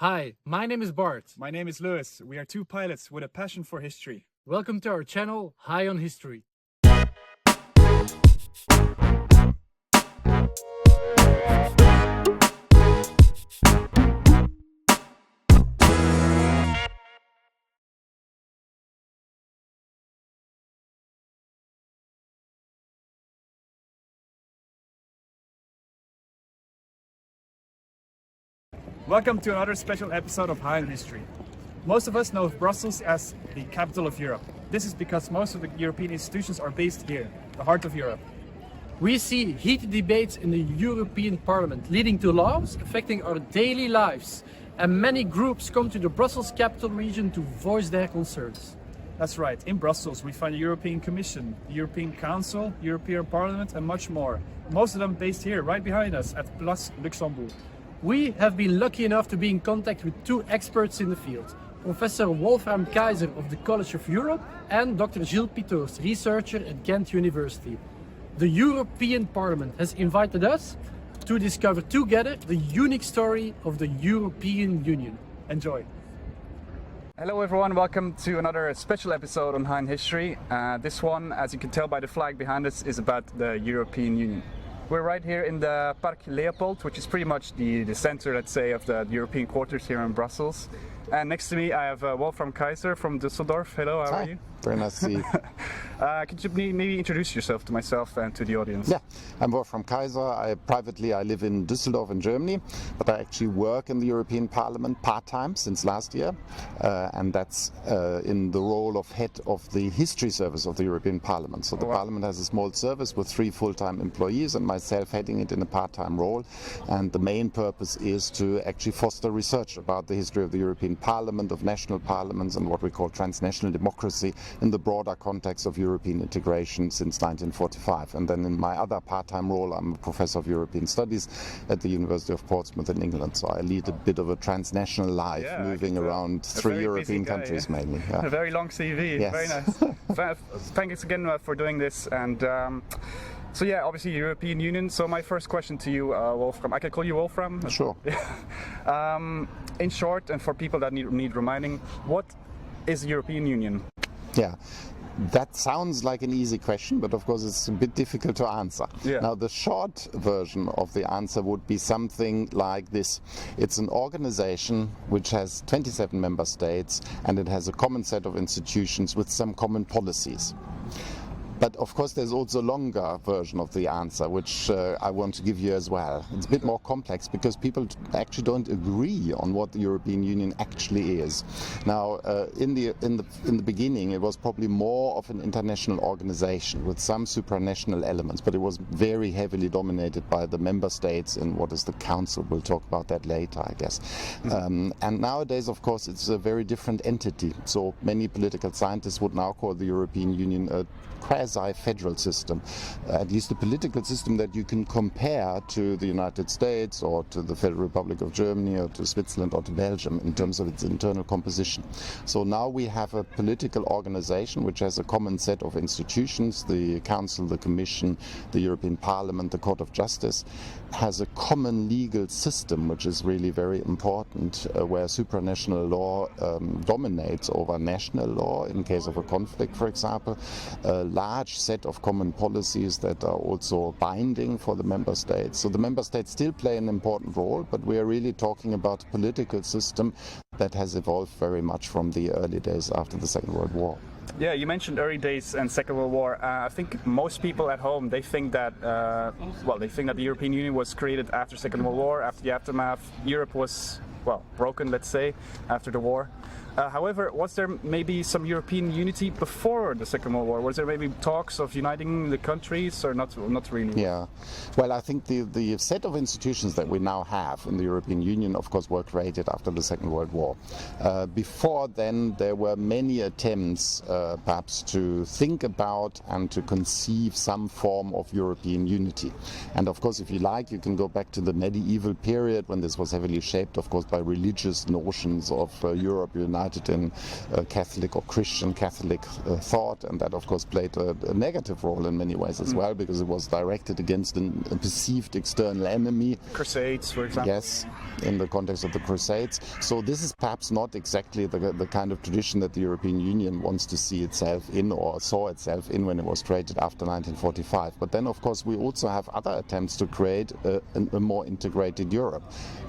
Hi, my name is Bart. My name is Lewis. We are two pilots with a passion for history. Welcome to our channel, High on History. Welcome to another special episode of High on History. Most of us know of Brussels as the capital of Europe. This is because most of the European institutions are based here, the heart of Europe. We see heated debates in the European Parliament leading to laws affecting our daily lives, and many groups come to the Brussels capital region to voice their concerns. That's right, in Brussels we find the European Commission, the European Council, European Parliament and much more. Most of them based here, right behind us at Place Luxembourg. We have been lucky enough to be in contact with two experts in the field, Professor Wolfram Kaiser of the College of Europe and Dr. Gilles Pittours, researcher at Ghent University. The European Parliament has invited us to discover together the unique story of the European Union. Enjoy. Hello everyone, welcome to another special episode on High on History. This one, as you can tell by the flag behind us, is about the European Union. We're right here in the Park Leopold, which is pretty much the center, let's say, of the European quarters here in Brussels. And next to me I have Wolfram Kaiser from Düsseldorf. Hello, how are you? Very nice to see you. Could you maybe introduce yourself to myself and to the audience? Yeah, I'm Wolfram Kaiser. Privately I live in Düsseldorf in Germany, but I actually work in the European Parliament part-time since last year, and that's in the role of head of the history service of the European Parliament. So the Parliament has a small service with 3 full-time employees and myself heading it in a part-time role, and the main purpose is to actually foster research about the history of the European Parliament, of national parliaments and what we call transnational democracy in the broader context of European integration since 1945. And then in my other part-time role, I'm a professor of European studies at the University of Portsmouth in England. So I lead a bit of a transnational life, moving around 3 European countries mainly. Yeah. A very long CV, yes. Very nice. Thanks again for doing this. And so yeah, obviously European Union. So my first question to you, Wolfram, I can call you Wolfram? Sure. In short, and for people that need reminding, what is the European Union? Yeah, that sounds like an easy question, but of course it's a bit difficult to answer. Yeah. Now the short version of the answer would be something like this. It's an organization which has 27 member states and it has a common set of institutions with some common policies. But of course there's also a longer version of the answer, which I want to give you as well. It's a bit more complex because people actually don't agree on what the European Union actually is. Now, in the beginning, it was probably more of an international organization with some supranational elements, but it was very heavily dominated by the member states in what is the Council. We'll talk about that later, I guess. And nowadays, of course, it's a very different entity. So many political scientists would now call the European Union a quasi-federal system, at least a political system that you can compare to the United States or to the Federal Republic of Germany or to Switzerland or to Belgium in terms of its internal composition. So now we have a political organization which has a common set of institutions. The Council, the Commission, the European Parliament, the Court of Justice has a common legal system which is really very important, where supranational law dominates over national law in case of a conflict, for example. Large set of common policies that are also binding for the member states. So the member states still play an important role, but we are really talking about a political system that has evolved very much from the early days after the Second World War. Yeah, you mentioned early days and Second World War. I think most people at home, they think that the European Union was created after Second World War, after the aftermath. Europe was, broken, let's say, after the war. However, was there maybe some European unity before the Second World War? Was there maybe talks of uniting the countries or not really? Yeah, well, I think the set of institutions that we now have in the European Union, of course, were created after the Second World War. Before then, there were many attempts perhaps to think about and to conceive some form of European unity. And of course, if you like, you can go back to the medieval period when this was heavily shaped, of course, by by religious notions of Europe united in Catholic or Christian Catholic thought, and that of course played a negative role in many ways as well, because it was directed against a perceived external enemy. Crusades, for example. Yes, in the context of the Crusades. So this is perhaps not exactly the kind of tradition that the European Union wants to see itself in, or saw itself in, when it was created after 1945. But then of course we also have other attempts to create a more integrated Europe.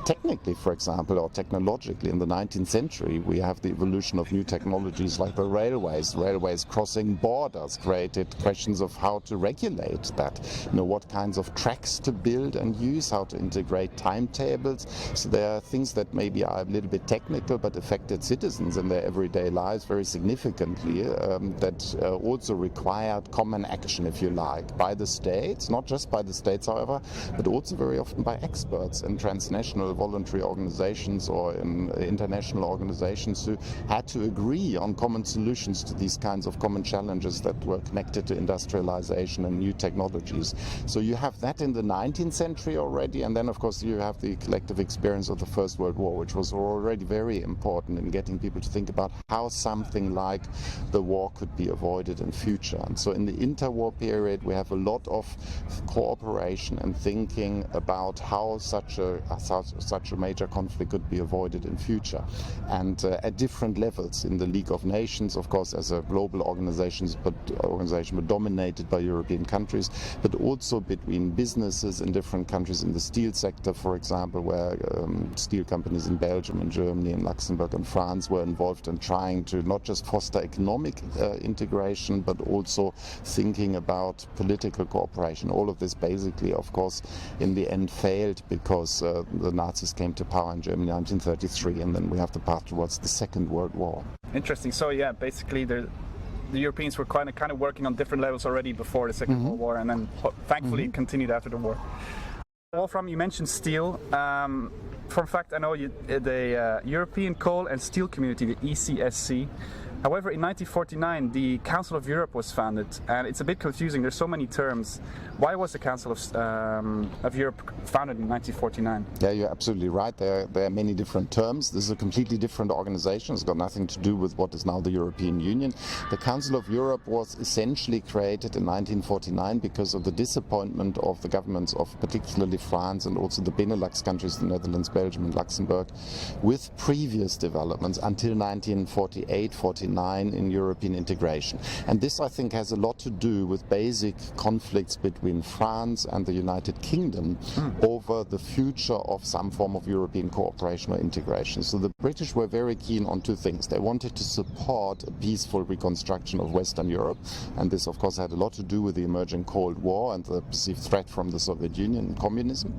Technically, for example, or technologically, in the 19th century we have the evolution of new technologies like the railways. Railways crossing borders created questions of how to regulate that, what kinds of tracks to build and use, how to integrate timetables. So there are things that maybe are a little bit technical but affected citizens in their everyday lives very significantly, that also required common action, if you like, by the states, not just by the states however, but also very often by experts in transnational voluntary organizations or in international organizations who had to agree on common solutions to these kinds of common challenges that were connected to industrialization and new technologies. So you have that in the 19th century already, and then of course you have the collective experience of the First World War, which was already very important in getting people to think about how something like the war could be avoided in future. And so in the interwar period we have a lot of cooperation and thinking about how such a major conflict could be avoided in future, and at different levels. In the League of Nations, of course, as a global organization but dominated by European countries, but also between businesses in different countries. In the steel sector, for example, where steel companies in Belgium and Germany and Luxembourg and France were involved in trying to not just foster economic integration, but also thinking about political cooperation. All of this basically, of course, in the end failed because the Nazis came to power in Germany in 1933, and then we have the path towards the Second World War. Interesting. So yeah, basically the Europeans were kind of working on different levels already before the Second World War, and then thankfully it continued after the war. Wolfram, you mentioned steel. For a fact, I know the European Coal and Steel Community, the ECSC. However, in 1949, the Council of Europe was founded, and it's a bit confusing. There's so many terms. Why was the Council of Europe founded in 1949? Yeah, you're absolutely right. There are many different terms. This is a completely different organization. It's got nothing to do with what is now the European Union. The Council of Europe was essentially created in 1949 because of the disappointment of the governments of particularly France and also the Benelux countries, the Netherlands, Belgium and Luxembourg, with previous developments until 1948-49 in European integration. And this, I think, has a lot to do with basic conflicts between France and the United Kingdom over the future of some form of European cooperation or integration. So the British were very keen on two things. They wanted to support a peaceful reconstruction of Western Europe, and this of course had a lot to do with the emerging Cold War and the perceived threat from the Soviet Union and communism.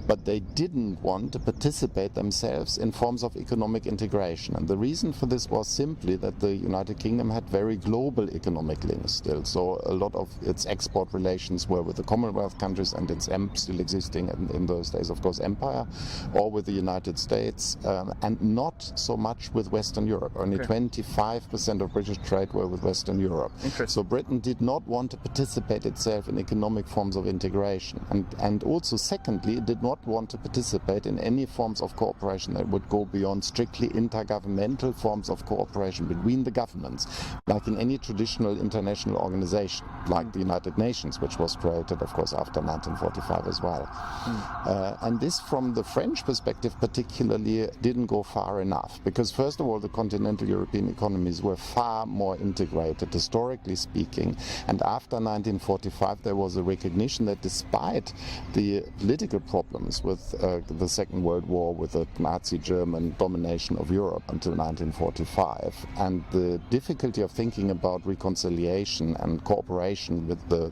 But they didn't want to participate themselves in forms of economic integration. And the reason for this was simply that the United Kingdom had very global economic links still. So a lot of its export relations were with the Commonwealth countries and its still existing in those days, of course, empire, or with the United States, and not so much with Western Europe. Only 25% of British trade were with Western Europe. So Britain did not want to participate itself in economic forms of integration. And also, secondly, it did not want to participate in any forms of cooperation that would go beyond strictly intergovernmental forms of cooperation between the governments, like in any traditional international organization, like the United Nations, which was created, of course, after 1945 as well. And this, from the French perspective particularly, didn't go far enough, because first of all, the continental European economies were far more integrated, historically speaking, and after 1945 there was a recognition that despite the political problems with the Second World War, with the Nazi German domination of Europe until 1945, and the difficulty of thinking about reconciliation and cooperation with the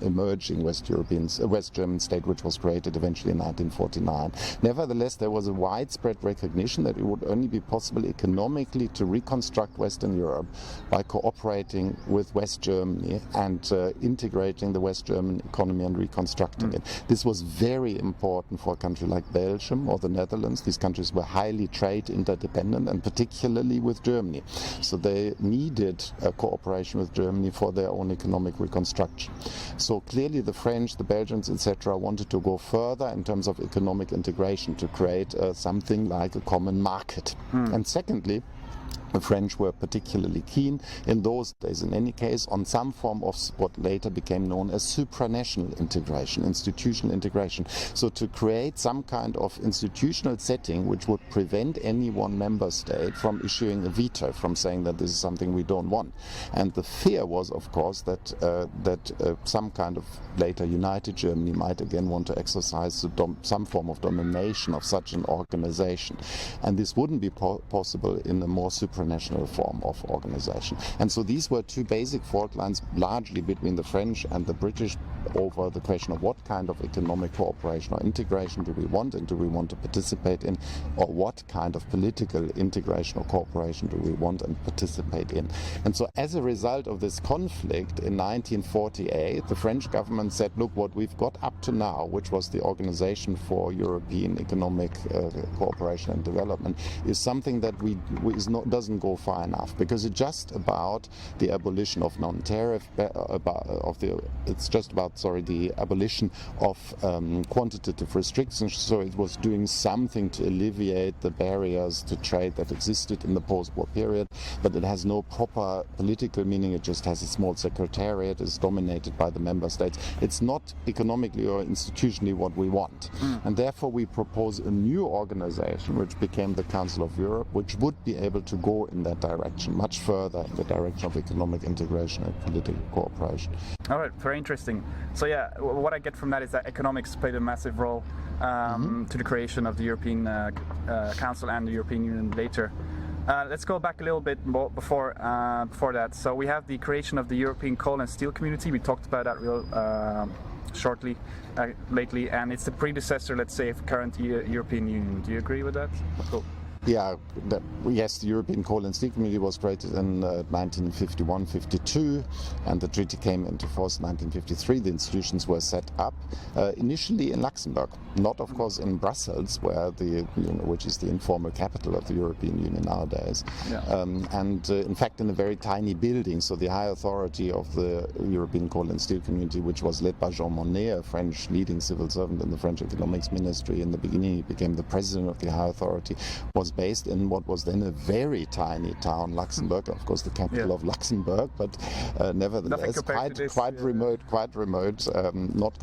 emerging West German state, which was created eventually in 1949. Nevertheless, there was a widespread recognition that it would only be possible economically to reconstruct Western Europe by cooperating with West Germany and integrating the West German economy and reconstructing it. This was very important important for a country like Belgium or the Netherlands. These countries were highly trade interdependent, and particularly with Germany. So they needed a cooperation with Germany for their own economic reconstruction. So clearly the French, the Belgians, etc. wanted to go further in terms of economic integration to create something like a common market. And secondly, the French were particularly keen in those days, in any case, on some form of what later became known as supranational integration, institutional integration. So to create some kind of institutional setting which would prevent any one member state from issuing a veto, from saying that this is something we don't want. And the fear was, of course, that some kind of later united Germany might again want to exercise some form of domination of such an organization. And this wouldn't be possible in a more supranational form of organization. And so these were two basic fault lines, largely between the French and the British, over the question of what kind of economic cooperation or integration do we want, and do we want to participate in, or what kind of political integration or cooperation do we want and participate in. And so as a result of this conflict in 1948, the French government said, look, what we've got up to now, which was the Organization for European Economic Cooperation and Development, is something that doesn't go far enough, because it's just about the abolition of non-tariff, it's just about the abolition of quantitative restrictions. So it was doing something to alleviate the barriers to trade that existed in the post-war period, but it has no proper political meaning. It just has a small secretariat, is dominated by the member states. It's not economically or institutionally what we want. And therefore we propose a new organization which became the Council of Europe, which would be able to go in that direction, much further in the direction of economic integration and political cooperation. All right, very interesting. So yeah, what I get from that is that economics played a massive role to the creation of the European Council and the European Union later. Let's go back a little bit more before that. So we have the creation of the European Coal and Steel Community. We talked about that real shortly lately, and it's the predecessor, let's say, of current European Union. Do you agree with that? Cool. Yeah, yes, the European Coal and Steel Community was created in 1951-52, and the treaty came into force in 1953. The institutions were set up initially in Luxembourg, not, of course, in Brussels, where which is the informal capital of the European Union nowadays, and in fact in a very tiny building. So the high authority of the European Coal and Steel Community, which was led by Jean Monnet, a French leading civil servant in the French economics ministry. In the beginning, he became the president of the high authority, was based in what was then a very tiny town, Luxembourg, of course the capital of Luxembourg, but nevertheless quite remote, not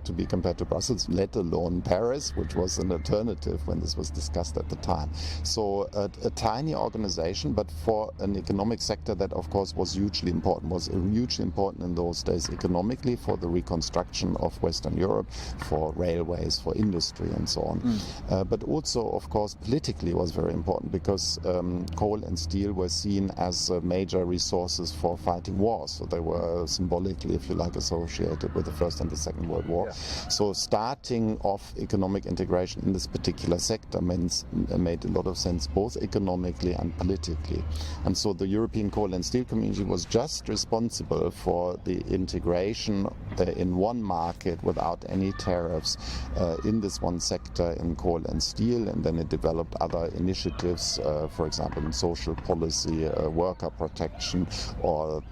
to be compared to Brussels, let alone Paris, which was an alternative when this was discussed at the time. So a tiny organization, but for an economic sector that of course was hugely important in those days economically, for the reconstruction of Western Europe, for railways, for industry and so on. But also of course politically was very important, because coal and steel were seen as major resources for fighting wars. So they were symbolically, if you like, associated with the First and the Second World War. So starting off economic integration in this particular sector made a lot of sense, both economically and politically. And so the European Coal and Steel Community was just responsible for the integration in one market without any tariffs in this one sector in coal and steel, and then it developed other initiatives, for example in social policy, worker protection, or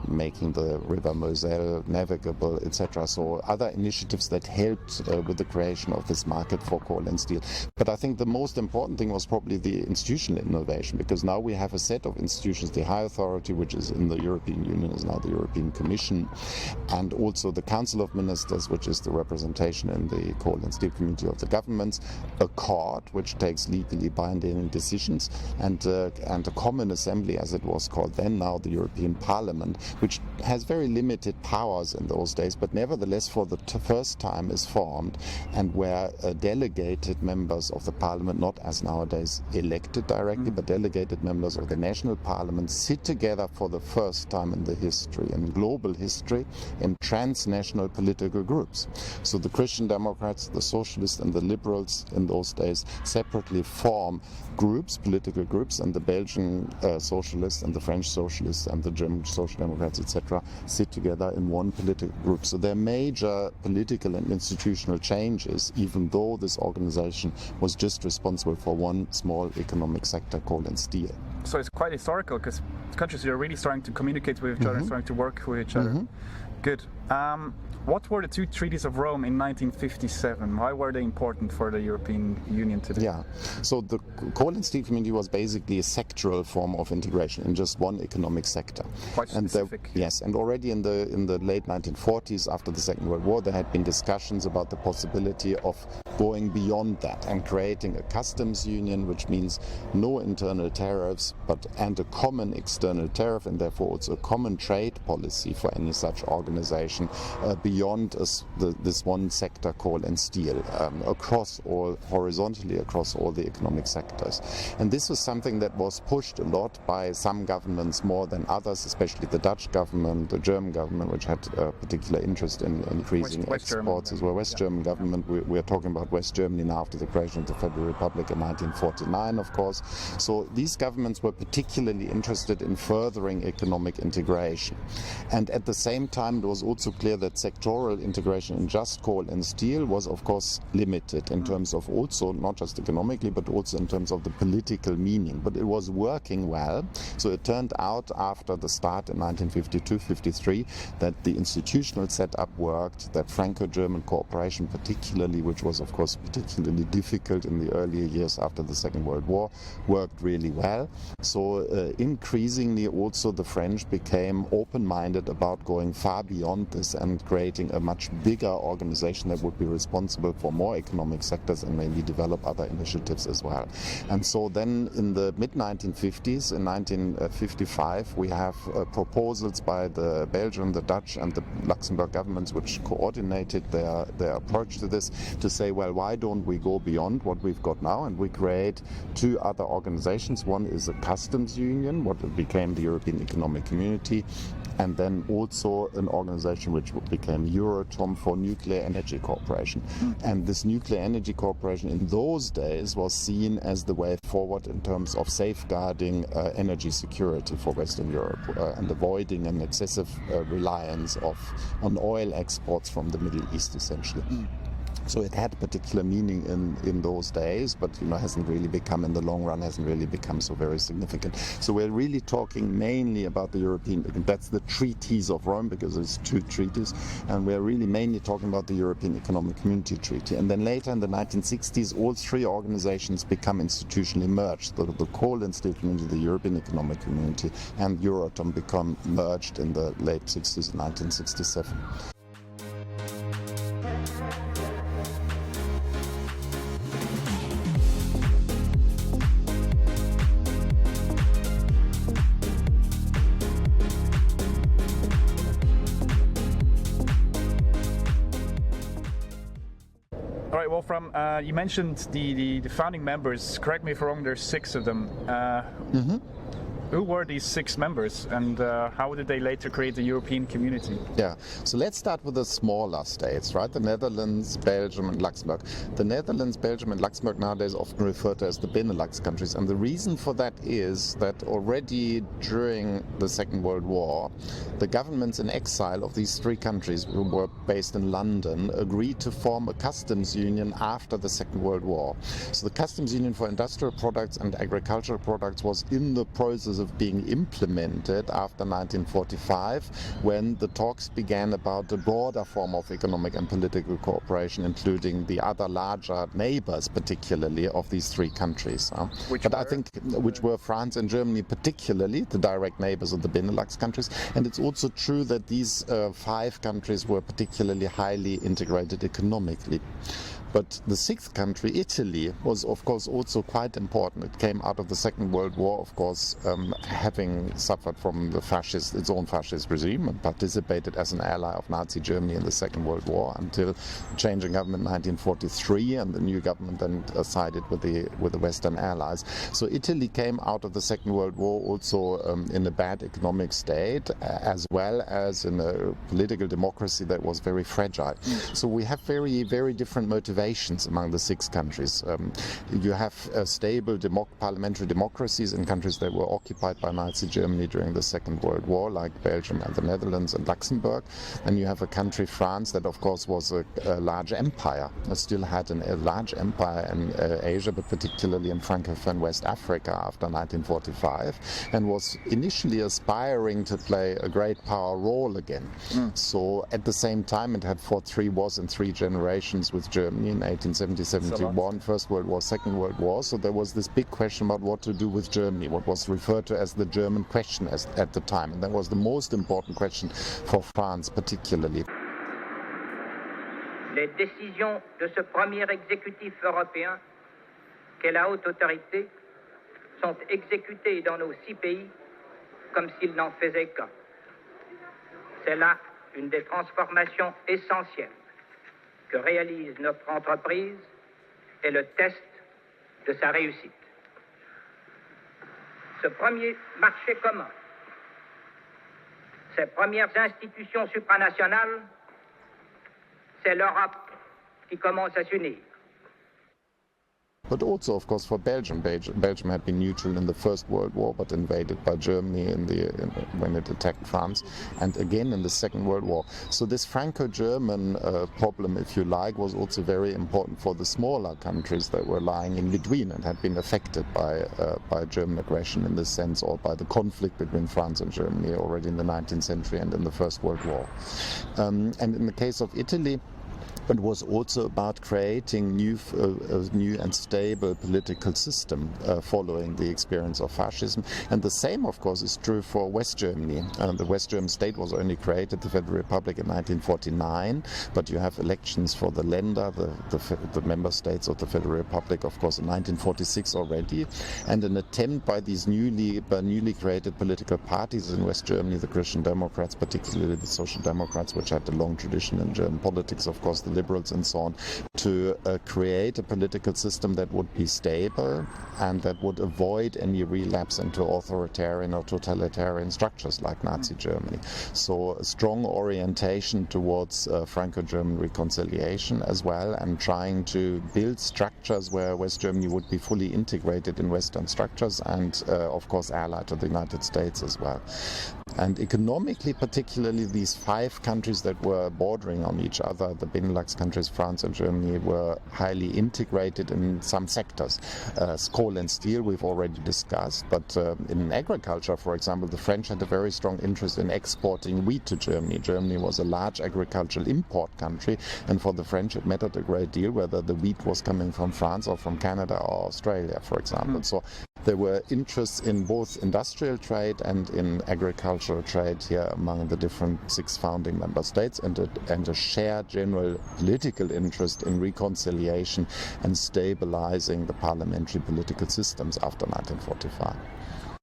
making the River Moselle navigable, etc. So other initiatives that helped with the creation of this market for coal and steel. But I think the most important thing was probably the institutional innovation, because now we have a set of institutions. The high authority, which is in the European Union, is now the European Commission, and also the Council of Ministers, which is the representation in the coal and steel community of the governments, a court which takes legally binding decisions, and a common assembly, as it was called then, now the European Parliament, which has very limited powers in those days, but nevertheless for the first time is formed, and where delegated members of the Parliament, not as nowadays elected directly, but delegated members of the national parliament, sit together for the first time in the history, in global history, in transnational political groups. So the Christian Democrats, the Socialists and the Liberals in those days separately form groups, political groups, and the Belgian socialists and the French socialists and the German social democrats, etc., sit together in one political group. So there are major political and institutional changes, even though this organization was just responsible for one small economic sector, coal and steel. So it's quite historical because countries are really starting to communicate with each other, starting to work with each other. Good. What were the two treaties of Rome in 1957? Why were they important for the European Union today? Yeah, so the coal and steel community was basically a sectoral form of integration in just one economic sector. Quite specific. Yes, and already in the late 1940s, after the Second World War, there had been discussions about the possibility of going beyond that and creating a customs union, which means no internal tariffs, and a common external tariff, and therefore also a common trade policy for any such organization beyond this one sector, coal and steel, horizontally across all the economic sectors. And this was something that was pushed a lot by some governments more than others, especially the Dutch government, the German government, which had a particular interest in increasing exports as well. West German government, we are talking about West Germany now after the creation of the Federal Republic in 1949, of course. So these governments were particularly interested in furthering economic integration. And at the same time, it was also clear that sectoral integration in just coal and steel was, of course, limited in terms of also, not just economically, but also in terms of the political meaning. But it was working well. So it turned out after the start in 1952-53 that the institutional setup worked, that Franco-German cooperation particularly, which was, of course, particularly difficult in the earlier years after the Second World War, worked really well. So increasingly also the French became open-minded about going far beyond this and creating a much bigger organization that would be responsible for more economic sectors and maybe develop other initiatives as well. And so then in the mid-1950s, in 1955, we have proposals by the Belgian, the Dutch and the Luxembourg governments which coordinated their approach to this to say, well, why don't we go beyond what we've got now and we create two other organizations. One is a customs union, what became the European Economic Community, and then also an organization which became Euratom for nuclear energy cooperation. And this nuclear energy cooperation in those days was seen as the way forward in terms of safeguarding energy security for Western Europe and avoiding an excessive reliance on oil exports from the Middle East, essentially. So it had particular meaning in those days, but hasn't really become, in the long run, hasn't really become so very significant. So we're really talking mainly about the European, that's the treaties of Rome, because there's two treaties, and we're really mainly talking about the European Economic Community Treaty. And then later in the 1960s, all three organizations become institutionally merged. The coal and steel community, the European Economic Community, and Euratom become merged in the late 60s, 1967. All right, Wolfram, you mentioned the founding members. Correct me if I'm wrong, there's 6 of them. Who were these 6 members, and how did they later create the European community? Yeah, so let's start with the smaller states, right? The Netherlands, Belgium and Luxembourg. The Netherlands, Belgium and Luxembourg nowadays often referred to as the Benelux countries, and the reason for that is that already during the Second World War, the governments in exile of these 3 countries, who were based in London, agreed to form a customs union after the Second World War. So the customs union for industrial products and agricultural products was in the process of being implemented after 1945, when the talks began about a broader form of economic and political cooperation, including the other larger neighbors, particularly of these 3 countries. Which were France and Germany, particularly the direct neighbors of the Benelux countries. And it's also true that these 5 countries were particularly highly integrated economically. But the 6th country, Italy, was of course also quite important. It came out of the Second World War, of course, having suffered from its own fascist regime, and participated as an ally of Nazi Germany in the Second World War until changing government in 1943, and the new government then sided with the Western Allies. So Italy came out of the Second World War also in a bad economic state, as well as in a political democracy that was very fragile. So we have very, very different motivations motivations among the 6 countries. You have stable parliamentary democracies in countries that were occupied by Nazi Germany during the Second World War, like Belgium and the Netherlands and Luxembourg. And you have a country, France, that of course was a large empire. It still had a large empire in Asia, but particularly in Francophone West Africa after 1945, and was initially aspiring to play a great power role again. So at the same time it had fought 3 wars in 3 generations with Germany in 1870-71, First World War, Second World War. So there was this big question about what to do with Germany, what was referred to as the German question at the time. And that was the most important question for France particularly. Les décisions de ce premier exécutif européen qu'est la haute autorité sont exécutées dans nos 6 pays comme s'ils n'en faisaient qu'un. C'est là une des transformations essentielles que réalise notre entreprise et le test de sa réussite. Ce premier marché commun, ces premières institutions supranationales, c'est l'Europe qui commence à s'unir. But also, of course, for Belgium. Belgium had been neutral in the First World War, but invaded by Germany when it attacked France, and again in the Second World War. So this Franco-German problem, if you like, was also very important for the smaller countries that were lying in between and had been affected by German aggression in this sense, or by the conflict between France and Germany already in the 19th century and in the First World War. And in the case of Italy, it was also about creating a new and stable political system following the experience of fascism. And the same, of course, is true for West Germany. The West German state was only created, the Federal Republic, in 1949, but you have elections for the Länder, the member states of the Federal Republic, of course, in 1946 already. And an attempt by these newly created political parties in West Germany, the Christian Democrats, particularly the Social Democrats, which had a long tradition in German politics, of course, the Liberals and so on, to create a political system that would be stable and that would avoid any relapse into authoritarian or totalitarian structures like Nazi Germany. So a strong orientation towards Franco-German reconciliation as well, and trying to build structures where West Germany would be fully integrated in Western structures and, of course, allied to the United States as well. And economically, particularly, these 5 countries that were bordering on each other, the Benelux countries, France and Germany, were highly integrated in some sectors. Coal and steel we've already discussed, but in agriculture, for example, the French had a very strong interest in exporting wheat to Germany. Germany was a large agricultural import country, and for the French it mattered a great deal whether the wheat was coming from France or from Canada or Australia, for example. So there were interests in both industrial trade and in agricultural trade here among the different 6 founding member states, and a shared general political interest in reconciliation and stabilizing the parliamentary political systems after 1945.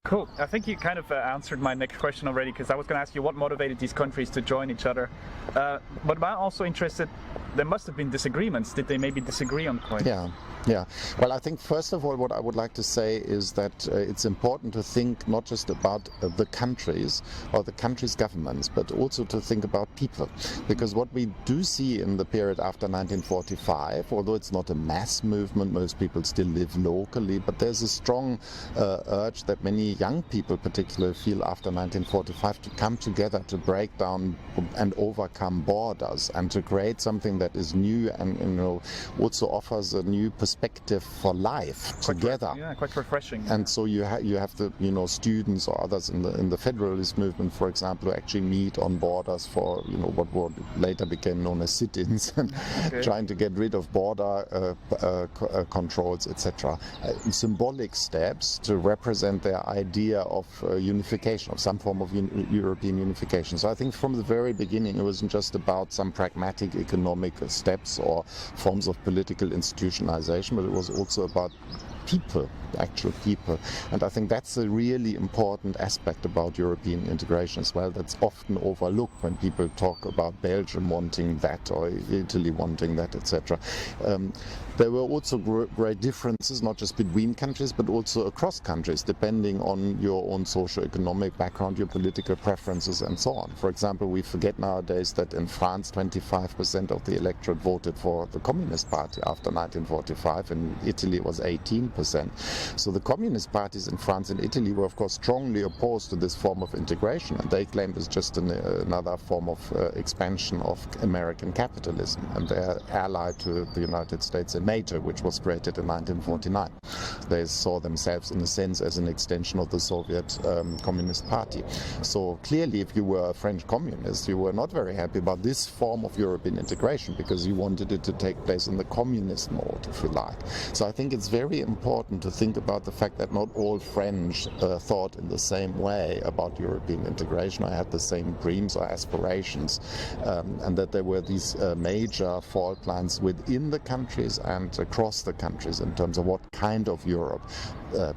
Cool. I think you kind of answered my next question already, because I was going to ask you what motivated these countries to join each other. But I'm also interested, there must have been disagreements. Did they maybe disagree on points? Yeah. Well, I think first of all what I would like to say is that it's important to think not just about the countries or the countries' governments, but also to think about people. Because what we do see in the period after 1945, although it's not a mass movement, most people still live locally, but there's a strong urge that many young people particularly feel after 1945 to come together, to break down and overcome borders, and to create something that is new and also offers a new perspective for life together. Quite refreshing. And so you have the students or others in the federalist movement, for example, who actually meet on borders for what later became known as sit-ins, and trying to get rid of border controls, etc. Symbolic steps to represent their idea of unification, of some form of European unification. So I think from the very beginning it wasn't just about some pragmatic economic steps or forms of political institutionalization, but it was also about people, actual people. And I think that's a really important aspect about European integration as well, that's often overlooked when people talk about Belgium wanting that or Italy wanting that, etc. There were also great differences, not just between countries, but also across countries, depending on your own socio-economic background, your political preferences, and so on. For example, we forget nowadays that in France, 25% of the electorate voted for the Communist Party after 1945. In Italy, it was 18%. So the Communist parties in France and Italy were, of course, strongly opposed to this form of integration, and they claimed it's just another form of expansion of American capitalism, and they're allied to the United States and NATO, which was created in 1949. They saw themselves, in a sense, as an extension of the Soviet Communist Party. So clearly, if you were a French communist, you were not very happy about this form of European integration because you wanted it to take place in the communist mode, if you like. So I think it's very important to think about the fact that not all French thought in the same way about European integration or had the same dreams or aspirations, and that there were these major fault lines within the countries and across the countries in terms of what kind of Europe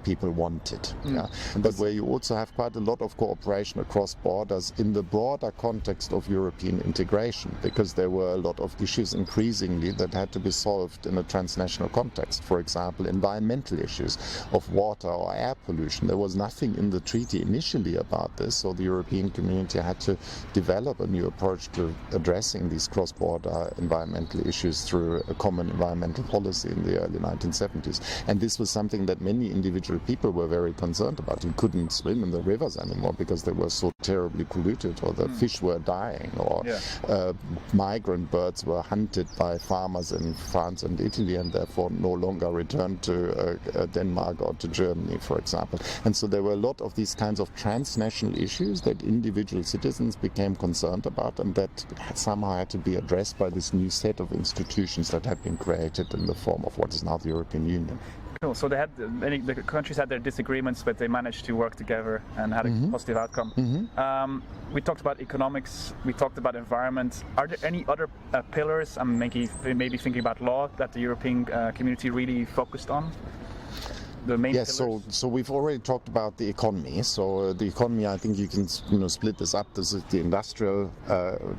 people wanted. Yeah. But where you also have quite a lot of cooperation across borders in the broader context of European integration, because there were a lot of issues increasingly that had to be solved in a transnational context. For example, environmental issues of water or air pollution. There was nothing in the treaty initially about this, so the European community had to develop a new approach to addressing these cross-border environmental issues through a common environmental policy in the early 1970s. And this was something that many individual people were very concerned about. You couldn't swim in the rivers anymore because they were so terribly polluted, or the fish were dying, or migrant birds were hunted by farmers in France and Italy and therefore no longer returned to Denmark or to Germany, for example. And so there were a lot of these kinds of transnational issues that individual citizens became concerned about, and that somehow had to be addressed by this new set of institutions that had been created in the form of what is now the European Union. Cool. So the countries had their disagreements, but they managed to work together and had a positive outcome. We talked about economics. We talked about environment. Are there any other pillars? I'm maybe thinking about law that the European community really focused on. The main yes, pillars? so we've already talked about the economy. So the economy, I think you can split this up. This is the industrial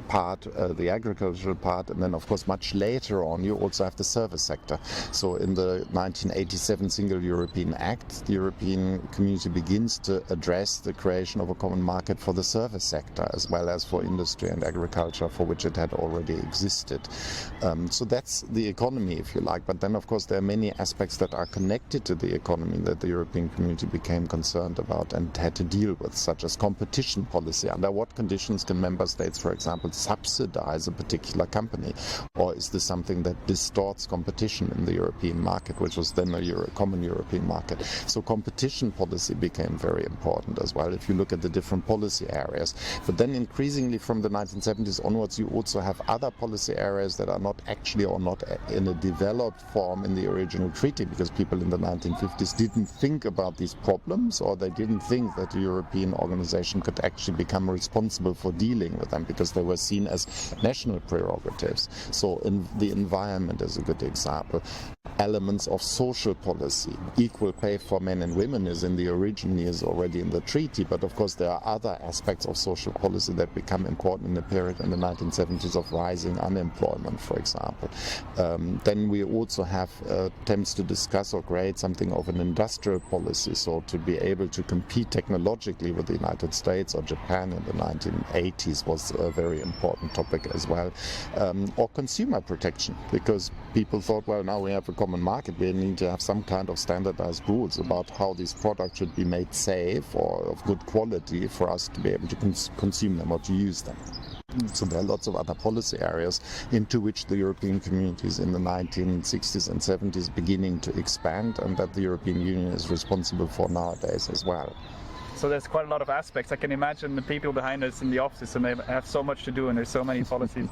part, the agricultural part, and then of course much later on you also have the service sector. So in the 1987 Single European Act, the European community begins to address the creation of a common market for the service sector as well as for industry and agriculture, for which it had already existed. So that's the economy, if you like. But then of course there are many aspects that are connected to the economy that the European community became concerned about and had to deal with, such as competition policy. Under what conditions can member states, for example, subsidize a particular company? Or is this something that distorts competition in the European market, which was then a common European market? So competition policy became very important as well, if you look at the different policy areas. But then increasingly from the 1970s onwards, you also have other policy areas that are not actually or not in a developed form in the original treaty, because people in the 1950s didn't think about these problems, or they didn't think that the European organization could actually become responsible for dealing with them, because they were seen as national prerogatives. So in the environment is a good example. Elements of social policy, equal pay for men and women is in the origin, is already in the treaty, but of course there are other aspects of social policy that become important in the period in the 1970s of rising unemployment, for example. Then we also have attempts to discuss or create something of an industrial policy, so to be able to compete technologically with the United States or Japan in the 1980s was a very important topic as well. Or consumer protection, because people thought, well, now we have a common market, we need to have some kind of standardized rules about how these products should be made safe or of good quality for us to be able to consume them or to use them. So there are lots of other policy areas into which the European communities in the 1960s and 70s beginning to expand, and that the European Union is responsible for nowadays as well. So there's quite a lot of aspects. I can imagine the people behind us in the office, and they have so much to do, and there's so many policies.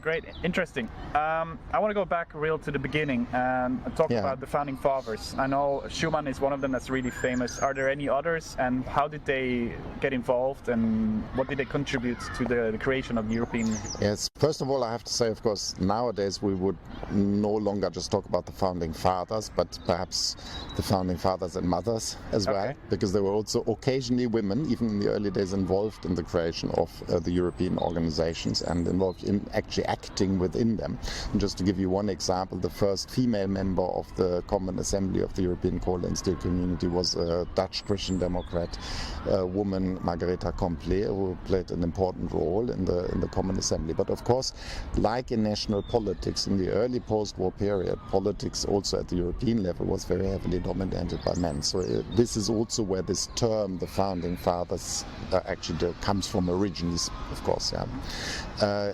Great, interesting. I want to go back real to the beginning and talk about the founding fathers. I know Schuman is one of them that's really famous. Are there any others, and how did they get involved, and what did they contribute to the creation of the European? Yes, first of all, I have to say, of course, nowadays we would no longer just talk about the founding fathers, but perhaps the founding fathers and mothers as well, because there were also occasionally women, even in the early days, involved in the creation of the European organizations and involved in actually acting within them. And just to give you one example, the first female member of the Common Assembly of the European Coal and Steel Community was a Dutch Christian Democrat woman, Margaretha Complet, who played an important role in the Common Assembly. But of course, like in national politics, in the early post-war period, politics also at the European level was very heavily dominated by men. So this is also where this term, the founding fathers, actually comes from originally, of course.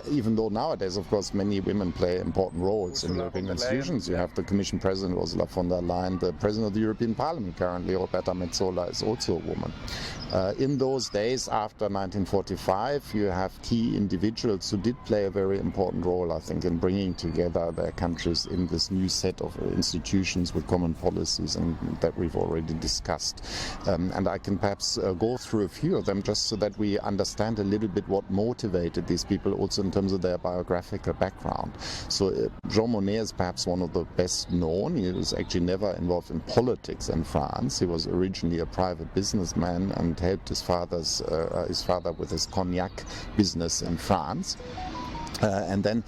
Even though nowadays, of course, many women play important roles in European institutions. You have the Commission President, Ursula von der Leyen, the President of the European Parliament currently, Roberta Metsola, is also a woman. In those days, after 1945, you have key individuals who did play a very important role, I think, in bringing together their countries in this new set of institutions with common policies, and that we've already discussed. And I can perhaps go through a few of them just so that we understand a little bit what motivated these people, also in terms of their biographical background. So Jean Monnet is perhaps one of the best known. He was actually never involved in politics in France. He was originally a private businessman and helped his father with his cognac business in France. And then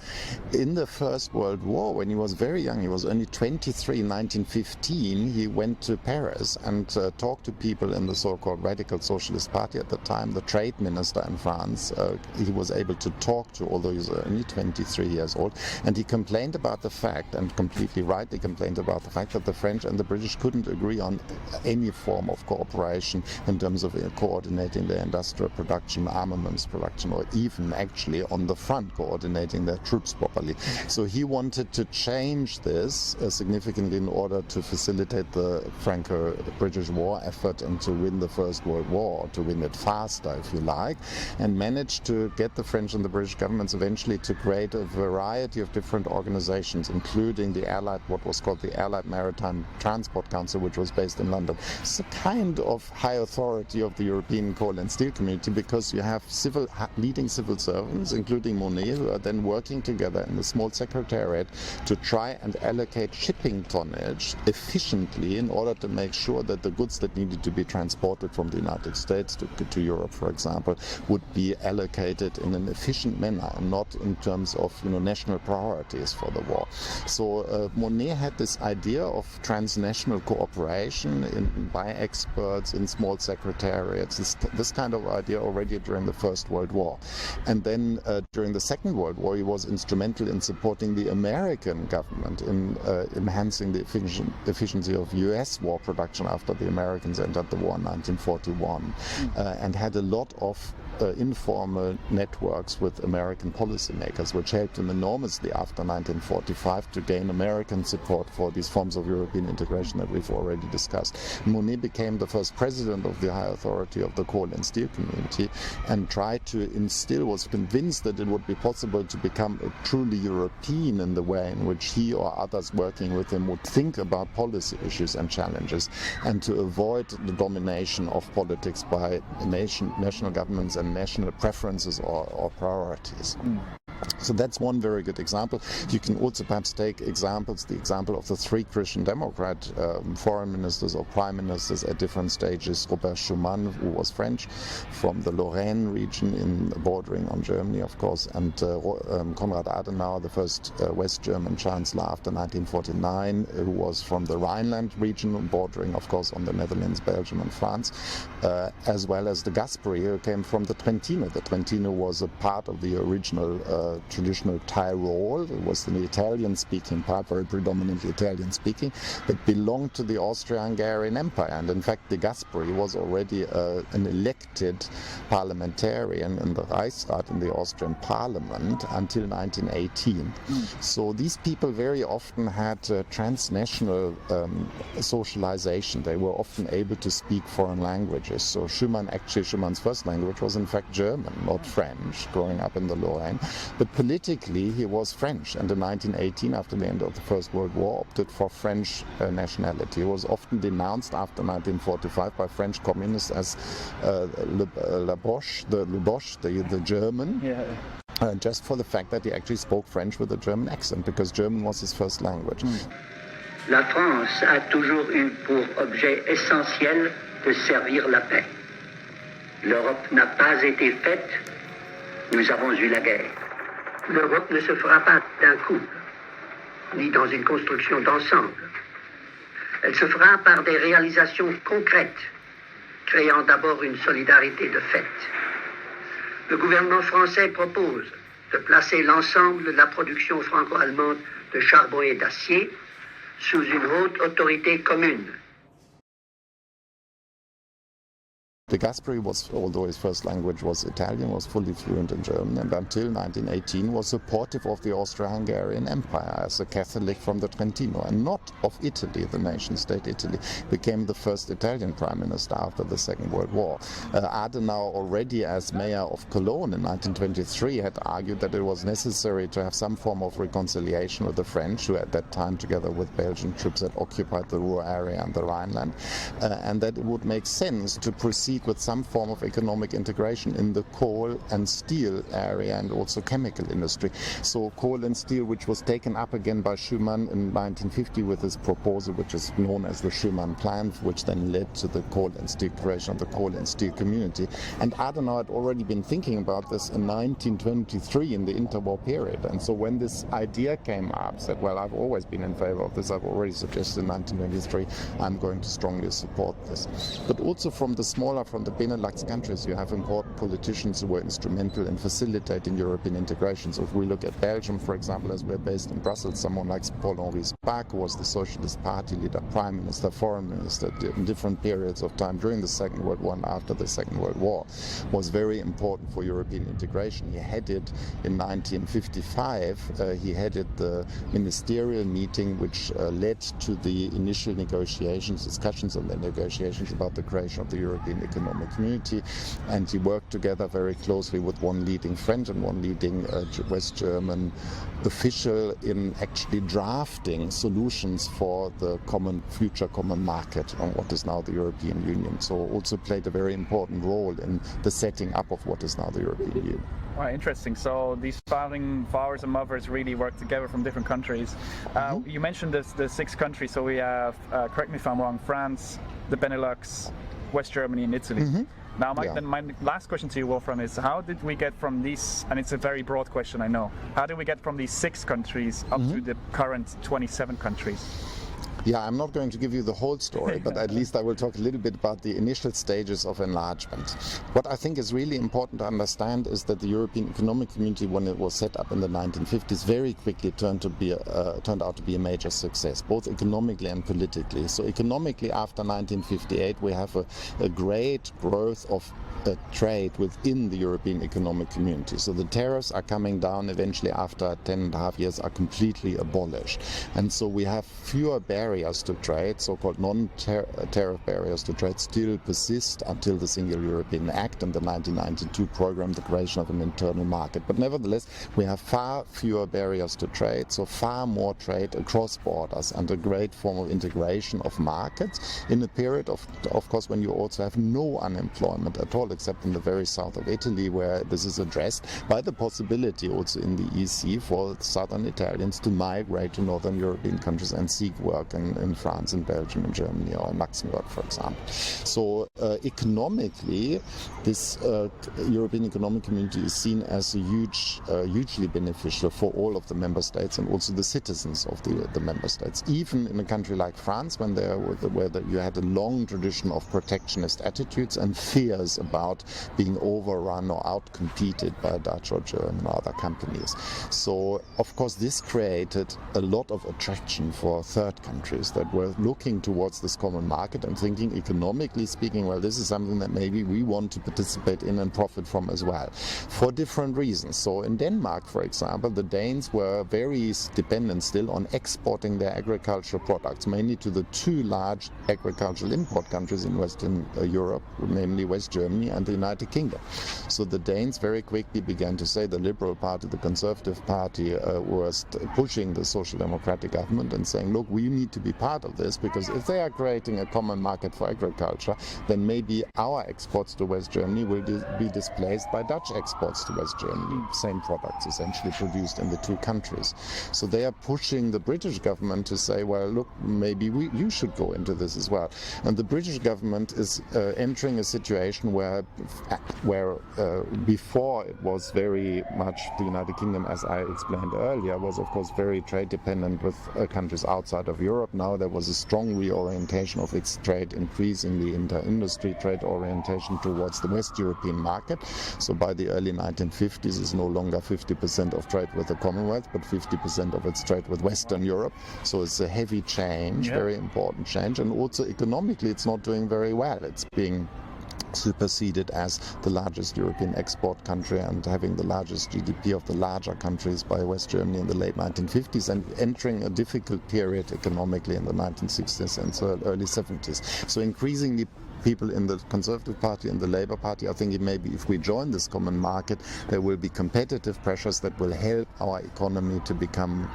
in the First World War, when he was very young, he was only 23 in 1915, he went to Paris and talked to people in the so-called Radical Socialist Party at the time, the trade minister in France. He was able to talk to, although he was only 23 years old, and he complained about the fact, and completely rightly complained about the fact, that the French and the British couldn't agree on any form of cooperation in terms of coordinating their industrial production, armaments production, or even actually on the front coordinating their troops properly. So he wanted to change this significantly in order to facilitate the Franco-British War effort and to win the First World War, or to win it faster, if you like, and managed to get the French and the British governments eventually to create a variety of different organizations, including the Allied, what was called the Allied Maritime Transport Council, which was based in London. It's a kind of high authority of the European coal and steel community, because you have leading civil servants, including Monnet, who are then working together in a small secretariat to try and allocate shipping tonnage efficiently in order to make sure that the goods that needed to be transported from the United States to Europe, for example, would be allocated in an efficient manner and not in terms of national priorities for the war. So Monnet had this idea of transnational cooperation by experts in small secretariats, this kind of idea already during the First World War. And then during the Second World War, he was instrumental in supporting the American government in enhancing the efficiency of US war production after the Americans entered the war in 1941, and had a lot of informal networks with American policymakers, which helped him enormously after 1945 to gain American support for these forms of European integration that we've already discussed. Monnet became the first president of the High Authority of the Coal and Steel Community and tried to instill, was convinced that it would be possible to become a truly European in the way in which he or others working with him would think about policy issues and challenges, and to avoid the domination of politics by national governments and national preferences or priorities. So that's one very good example. You can also perhaps take the example of the three Christian Democrat foreign ministers or prime ministers at different stages. Robert Schuman, who was French, from the Lorraine region bordering on Germany, of course, and Konrad Adenauer, the first West German chancellor after 1949, who was from the Rhineland region, bordering, of course, on the Netherlands, Belgium, and France, as well as de Gasperi, who came from the Trentino. The Trentino was a part of the original traditional Tyrol. It was the Italian-speaking part, very predominantly Italian-speaking, but belonged to the Austro-Hungarian Empire. And in fact, de Gasperi was already an elected parliamentarian in the Reichsrat, in the Austrian parliament, until 1918. So these people very often had transnational socialization. They were often able to speak foreign languages. So Schumann's first language was in fact German, not French, growing up in the Lorraine. But politically he was French, and in 1918, after the end of the First World War, opted for French nationality. He was often denounced after 1945 by French communists as Le Boche, the German. Yeah. Just for the fact that he actually spoke French with a German accent, because German was his first language. La France a toujours eu pour objet essentiel de servir la paix. L'Europe n'a pas été faite, nous avons eu la guerre. L'Europe ne se fera pas d'un coup, ni dans une construction d'ensemble. Elle se fera par des réalisations concrètes, créant d'abord une solidarité de fait. Le gouvernement français propose de placer l'ensemble de la production franco-allemande de charbon et d'acier sous une haute autorité commune. De Gasperi was, although his first language was Italian, was fully fluent in German, and until 1918 was supportive of the Austro-Hungarian Empire as a Catholic from the Trentino, and not of Italy, the nation-state Italy. Became the first Italian prime minister after the Second World War. Adenauer, already as mayor of Cologne in 1923, had argued that it was necessary to have some form of reconciliation with the French, who at that time, together with Belgian troops, had occupied the Ruhr area and the Rhineland, and that it would make sense to proceed with some form of economic integration in the coal and steel area, and also chemical industry. So coal and steel, which was taken up again by Schuman in 1950 with his proposal, which is known as the Schuman Plan, which then led to the coal and steel creation of the coal and steel community. And Adenauer had already been thinking about this in 1923 in the interwar period. And so when this idea came up, said, well, I've always been in favor of this, I've already suggested in 1923, I'm going to strongly support this. But also from the Benelux countries, you have important politicians who were instrumental in facilitating European integration. So if we look at Belgium, for example, as we're based in Brussels, someone like Paul-Henri Spaak, who was the Socialist Party leader, prime minister, foreign minister in different periods of time during the Second World War and after the Second World War, was very important for European integration. He headed in 1955, he headed the ministerial meeting which led to the initial negotiations, discussions on the negotiations about the creation of the European Economic Community, and he worked together very closely with one leading French and one leading West German official in actually drafting solutions for the future common market on what is now the European Union. So also played a very important role in the setting up of what is now the European Union. Right, interesting. So these founding fathers and mothers really work together from different countries. You mentioned the 6 countries. So we have, correct me if I'm wrong, France, the Benelux, West Germany and Italy. Now, my last question to you, Wolfram, is how did we get from these, and it's a very broad question, I know, how did we get from these 6 countries up to the current 27 countries? Yeah, I'm not going to give you the whole story, but at least I will talk a little bit about the initial stages of enlargement. What I think is really important to understand is that the European Economic Community, when it was set up in the 1950s, very quickly turned out to be a major success, both economically and politically. So economically, after 1958, we have a great growth of trade within the European Economic Community. So the tariffs are coming down eventually after 10.5 years are completely abolished. And so we have fewer barriers to trade, so-called non-tariff barriers to trade still persist until the Single European Act and the 1992 program, the creation of an internal market. But nevertheless, we have far fewer barriers to trade, so far more trade across borders and a great form of integration of markets in a period of course, when you also have no unemployment at all, except in the very south of Italy, where this is addressed by the possibility also in the EC for southern Italians to migrate to northern European countries and seek work in France, in Belgium, in Germany, or in Luxembourg, for example. So economically, this European Economic Community is seen as hugely beneficial for all of the member states and also the citizens of the member states. Even in a country like France, when you had a long tradition of protectionist attitudes and fears about being overrun or outcompeted by Dutch or German or other companies. So, of course, this created a lot of attraction for third countries. countries that were looking towards this common market and thinking, economically speaking, well, this is something that maybe we want to participate in and profit from as well, for different reasons. So in Denmark, for example, the Danes were very dependent still on exporting their agricultural products, mainly to the two large agricultural import countries in Western Europe, namely West Germany and the United Kingdom. So the Danes very quickly began to say, the Liberal Party, the Conservative Party, was pushing the Social Democratic government and saying, look, we need to be part of this, because if they are creating a common market for agriculture, then maybe our exports to West Germany will be displaced by Dutch exports to West Germany, same products essentially produced in the two countries. So they are pushing the British government to say, well, look, maybe you should go into this as well. And the British government is entering a situation where before it was very much the United Kingdom, as I explained earlier, was of course very trade dependent with countries outside of Europe. Now there was a strong reorientation of its trade, increasingly inter-industry trade orientation towards the West European market. So by the early 1950s it's no longer 50% of trade with the Commonwealth, but 50% of its trade with Western Europe. So it's a heavy change, very important change, and also economically it's not doing very well. It's being superseded as the largest European export country and having the largest GDP of the larger countries by West Germany in the late 1950s, and entering a difficult period economically in the 1960s and so early 70s. So increasingly people in the Conservative Party and the Labour Party are thinking, maybe if we join this common market, there will be competitive pressures that will help our economy to become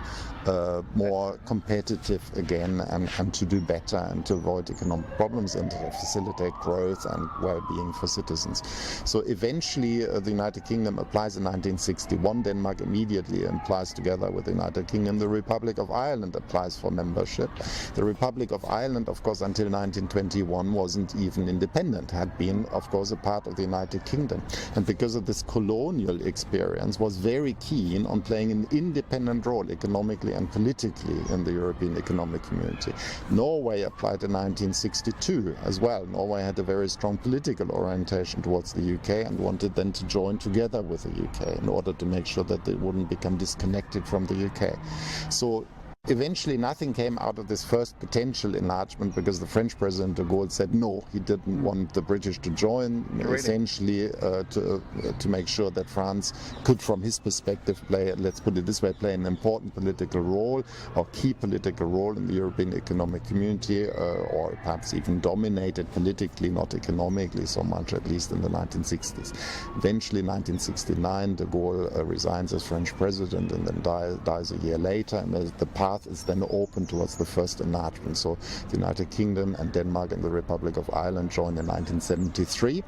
more competitive again, and to do better and to avoid economic problems and to facilitate growth and well-being for citizens. So eventually the United Kingdom applies in 1961. Denmark immediately applies together with the United Kingdom. The Republic of Ireland applies for membership. The Republic of Ireland, of course, until 1921 wasn't even independent, had been, of course, a part of the United Kingdom. And because of this colonial experience, was very keen on playing an independent role economically and politically in the European Economic Community. Norway applied in 1962 as well. Norway had a very strong political orientation towards the UK and wanted then to join together with the UK in order to make sure that they wouldn't become disconnected from the UK. So eventually nothing came out of this first potential enlargement, because the French President de Gaulle said no, he didn't want the British to join, essentially to make sure that France could, from his perspective, play, let's put it this way, play an important political role or key political role in the European Economic Community, or perhaps even dominated politically, not economically so much, at least in the 1960s. Eventually, 1969, de Gaulle resigns as French President and then dies a year later, and the path is then open towards the first enlargement. So the United Kingdom and Denmark and the Republic of Ireland joined in 1973.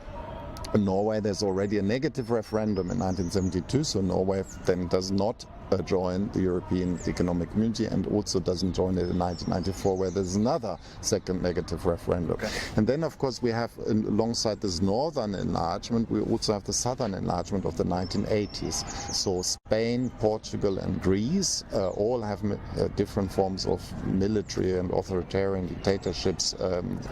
In Norway, there's already a negative referendum in 1972, so Norway then does not join the European Economic Community, and also doesn't join it in 1994, where there's another second negative referendum. Okay. And then, of course, we have, alongside this northern enlargement, we also have the southern enlargement of the 1980s. So Spain, Portugal and Greece all have different forms of military and authoritarian dictatorships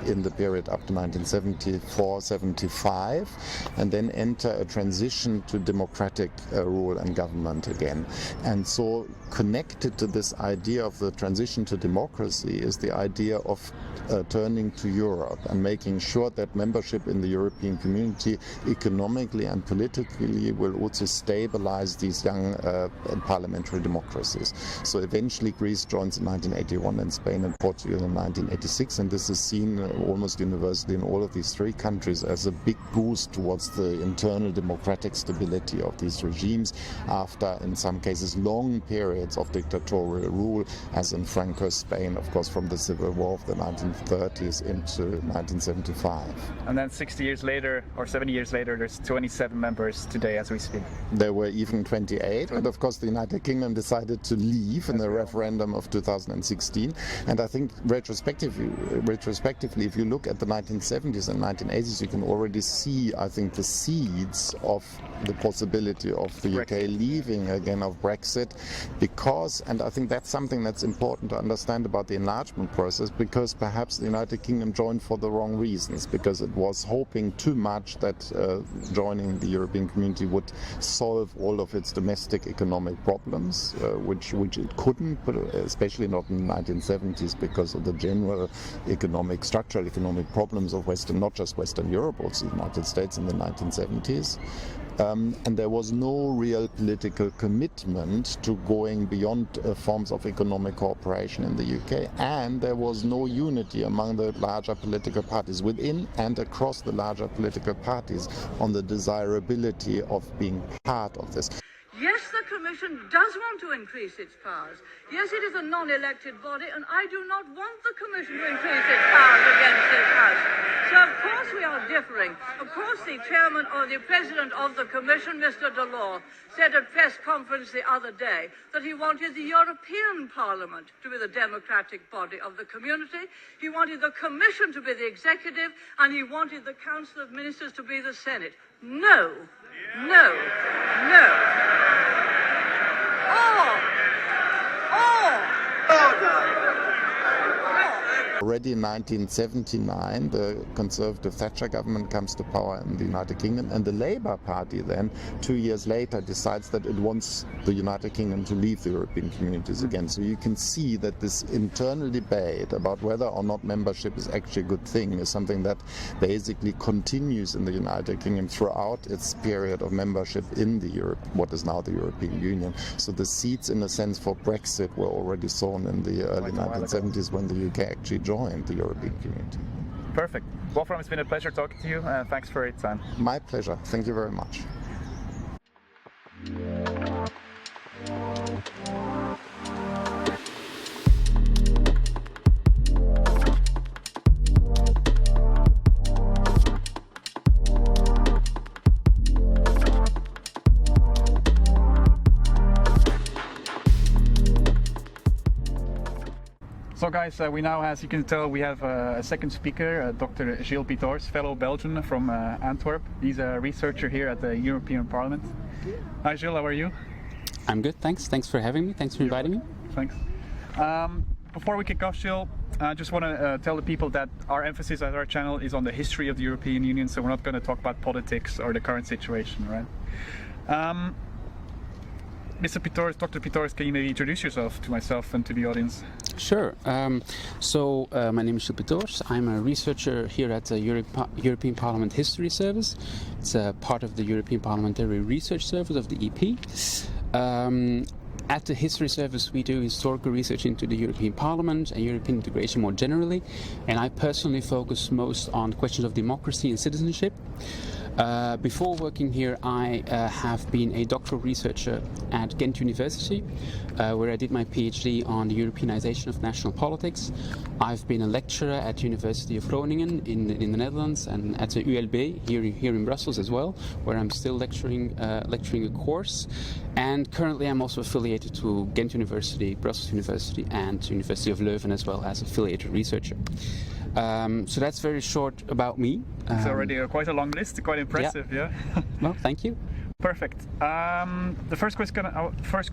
in the period up to 1974-75, and then enter a transition to democratic rule and government again. And so connected to this idea of the transition to democracy is the idea of turning to Europe and making sure that membership in the European community economically and politically will also stabilize these young parliamentary democracies. So eventually Greece joins in 1981 and Spain and Portugal in 1986, and this is seen almost universally in all of these three countries as a big boost towards the internal democratic stability of these regimes after, in some cases, long periods of dictatorial rule, as in Franco's Spain, of course, from the Civil War of the 1930s into 1975. And then 60 years later, or 70 years later, there's 27 members today as we speak. There were even 28, and of course the United Kingdom decided to leave in the referendum of 2016. And I think retrospectively, if you look at the 1970s and 1980s, you can already see I think, the seeds of the possibility of the UK leaving again of Brexit, because, and I think that's something that's important to understand about the enlargement process, because perhaps the United Kingdom joined for the wrong reasons, because it was hoping too much that joining the European community would solve all of its domestic economic problems, which it couldn't, but especially not in the 1970s, because of the general structural economic problems of not just Western Europe, also the United States in the 1970s. And there was no real political commitment to going beyond forms of economic cooperation in the UK, and there was no unity among the larger political parties, within and across the larger political parties, on the desirability of being part of this. Yes, the Commission does want to increase its powers. Yes, it is a non-elected body, and I do not want the Commission to increase its powers against this House. So, of course, we are differing. Of course, the chairman or the president of the Commission, Mr. Delors, said at press conference the other day that he wanted the European Parliament to be the democratic body of the community. He wanted the Commission to be the executive, and he wanted the Council of Ministers to be the Senate. No, no, no. Already in 1979, the Conservative Thatcher government comes to power in the United Kingdom, and the Labour Party then, 2 years later, decides that it wants the United Kingdom to leave the European communities again. So you can see that this internal debate about whether or not membership is actually a good thing is something that basically continues in the United Kingdom throughout its period of membership in what is now the European Union. So the seeds, in a sense, for Brexit were already sown in the early 1970s when the UK actually joined the European community. Perfect. Wolfram, it's been a pleasure talking to you. Thanks for your time. My pleasure. Thank you very much. So guys, we now, as you can tell, we have a second speaker, Dr. Gilles Pitors, fellow Belgian from Antwerp. He's a researcher here at the European Parliament. Hi Gilles, how are you? I'm good, thanks. Thanks for having me. Thanks for inviting me. Thanks. Before we kick off, Gilles, I just want to tell the people that our emphasis at our channel is on the history of the European Union, so we're not going to talk about politics or the current situation, right? Mr. Pitors, Dr. Pitors, can you maybe introduce yourself to myself and to the audience? Sure. My name is Gilles Pitors. I'm a researcher here at the European Parliament History Service. It's a part of the European Parliamentary Research Service of the EP. At the History Service, we do historical research into the European Parliament and European integration more generally, and I personally focus most on questions of democracy and citizenship. Before working here, I have been a doctoral researcher at Ghent University, where I did my PhD on the Europeanization of national politics. I've been a lecturer at University of Groningen in the Netherlands, and at the ULB here in Brussels as well, where I'm still lecturing a course. And currently I'm also affiliated to Ghent University, Brussels University, and University of Leuven as well as affiliated researcher. So that's very short about me. It's already quite a long list, quite impressive, yeah? Well, thank you. Perfect. The first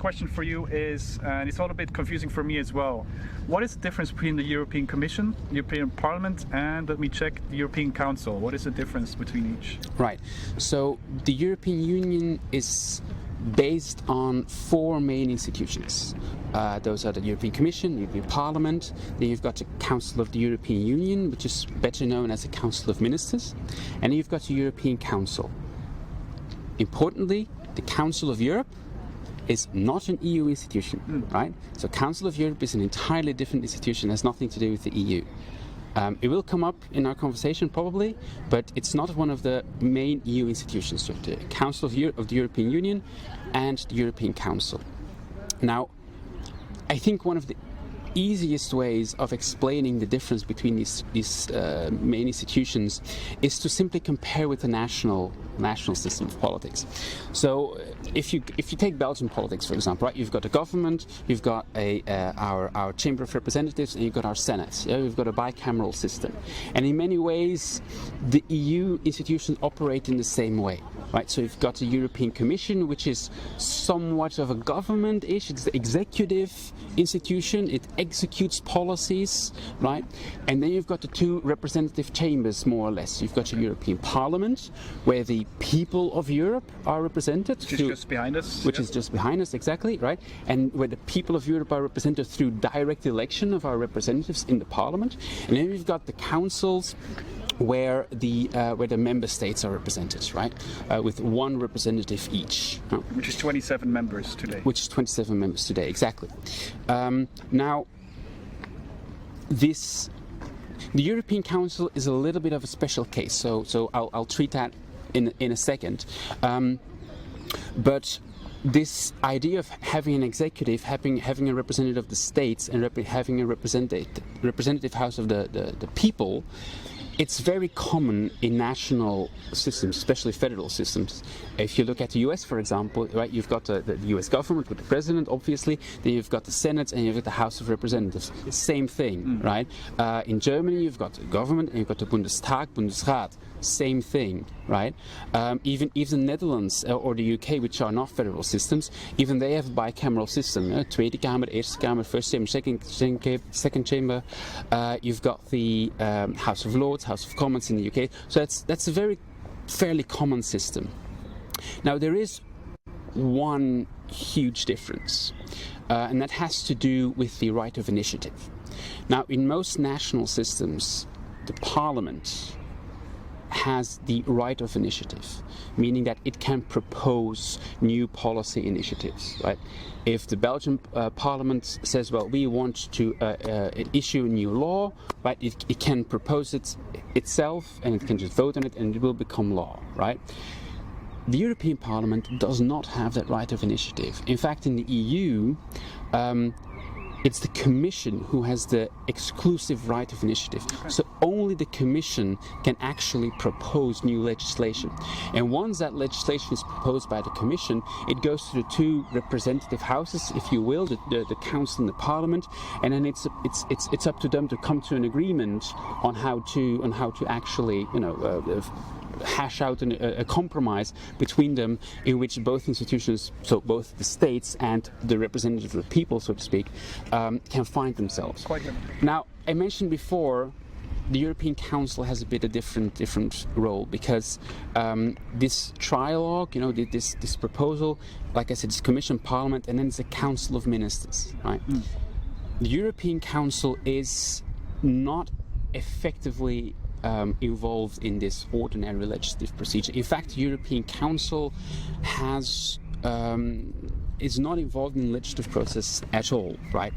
question for you is, and it's all a bit confusing for me as well, what is the difference between the European Commission, the European Parliament, and, let me check, the European Council? What is the difference between each? Right. So the European Union is based on four main institutions. Those are the European Commission, the European Parliament, then you've got the Council of the European Union, which is better known as the Council of Ministers, and then you've got the European Council. Importantly, the Council of Europe is not an EU institution, right? So Council of Europe is an entirely different institution, has nothing to do with the EU. It will come up in our conversation probably, but it's not one of the main EU institutions, so the Council of the European Union and the European Council. Now, I think one of the easiest ways of explaining the difference between these main institutions is to simply compare with the national system of politics. So if you take Belgian politics, for example, right, you've got a government, you've got our Chamber of Representatives, and you've got our Senate. Yeah, you've got a bicameral system, and in many ways, the EU institutions operate in the same way. Right, so you've got the European Commission, which is somewhat of a government-ish. It's the executive institution. It executes policies, right? And then you've got the two representative chambers, more or less. You've got the European Parliament, where the people of Europe are represented. Which is just behind us. Which is just behind us, exactly, right? And where the people of Europe are represented through direct election of our representatives in the Parliament. And then we've got the councils, where the member states are represented, right, with one representative each. Which is 27 members today. Which is 27 members today, exactly. Now, the European Council is a little bit of a special case, so I'll treat that in a second. But this idea of having an executive, having a representative of the states, and having a representative house of the people, it's very common in national systems, especially federal systems. If you look at the US, for example, right, you've got the US government with the president, obviously, then you've got the Senate, and you've got the House of Representatives. Same thing, right? In Germany, you've got the government, and you've got the Bundestag, Bundesrat. Same thing, right? Even the Netherlands or the UK, which are not federal systems, even they have a bicameral system. Tweede Kamer, Eerste Kamer, First Chamber, Second Chamber. You've got the House of Lords, House of Commons in the UK. So that's a fairly common system. Now there is one huge difference, and that has to do with the right of initiative. Now, in most national systems, the Parliament has the right of initiative, meaning that it can propose new policy initiatives, right? If the Belgian Parliament says, well, we want to issue a new law, right, it can propose it itself, and it can just vote on it, and it will become law, right? The European Parliament does not have that right of initiative. In fact, in the EU, it's the Commission who has the exclusive right of initiative. Okay. So only the Commission can actually propose new legislation. And once that legislation is proposed by the Commission, it goes to the two representative houses, if you will, the Council and the Parliament, and then it's up to them to come to an agreement on how to actually, hash out a compromise between them, in which both institutions, so both the states and the representative of the people, so to speak, can find themselves. Now, I mentioned before, the European Council has a bit of different role, because this trialogue, this proposal, like I said, it's Commission, Parliament, and then it's a Council of Ministers, right? The European Council is not effectively involved in this ordinary legislative procedure. In fact, the European Council is not involved in the legislative process at all, right?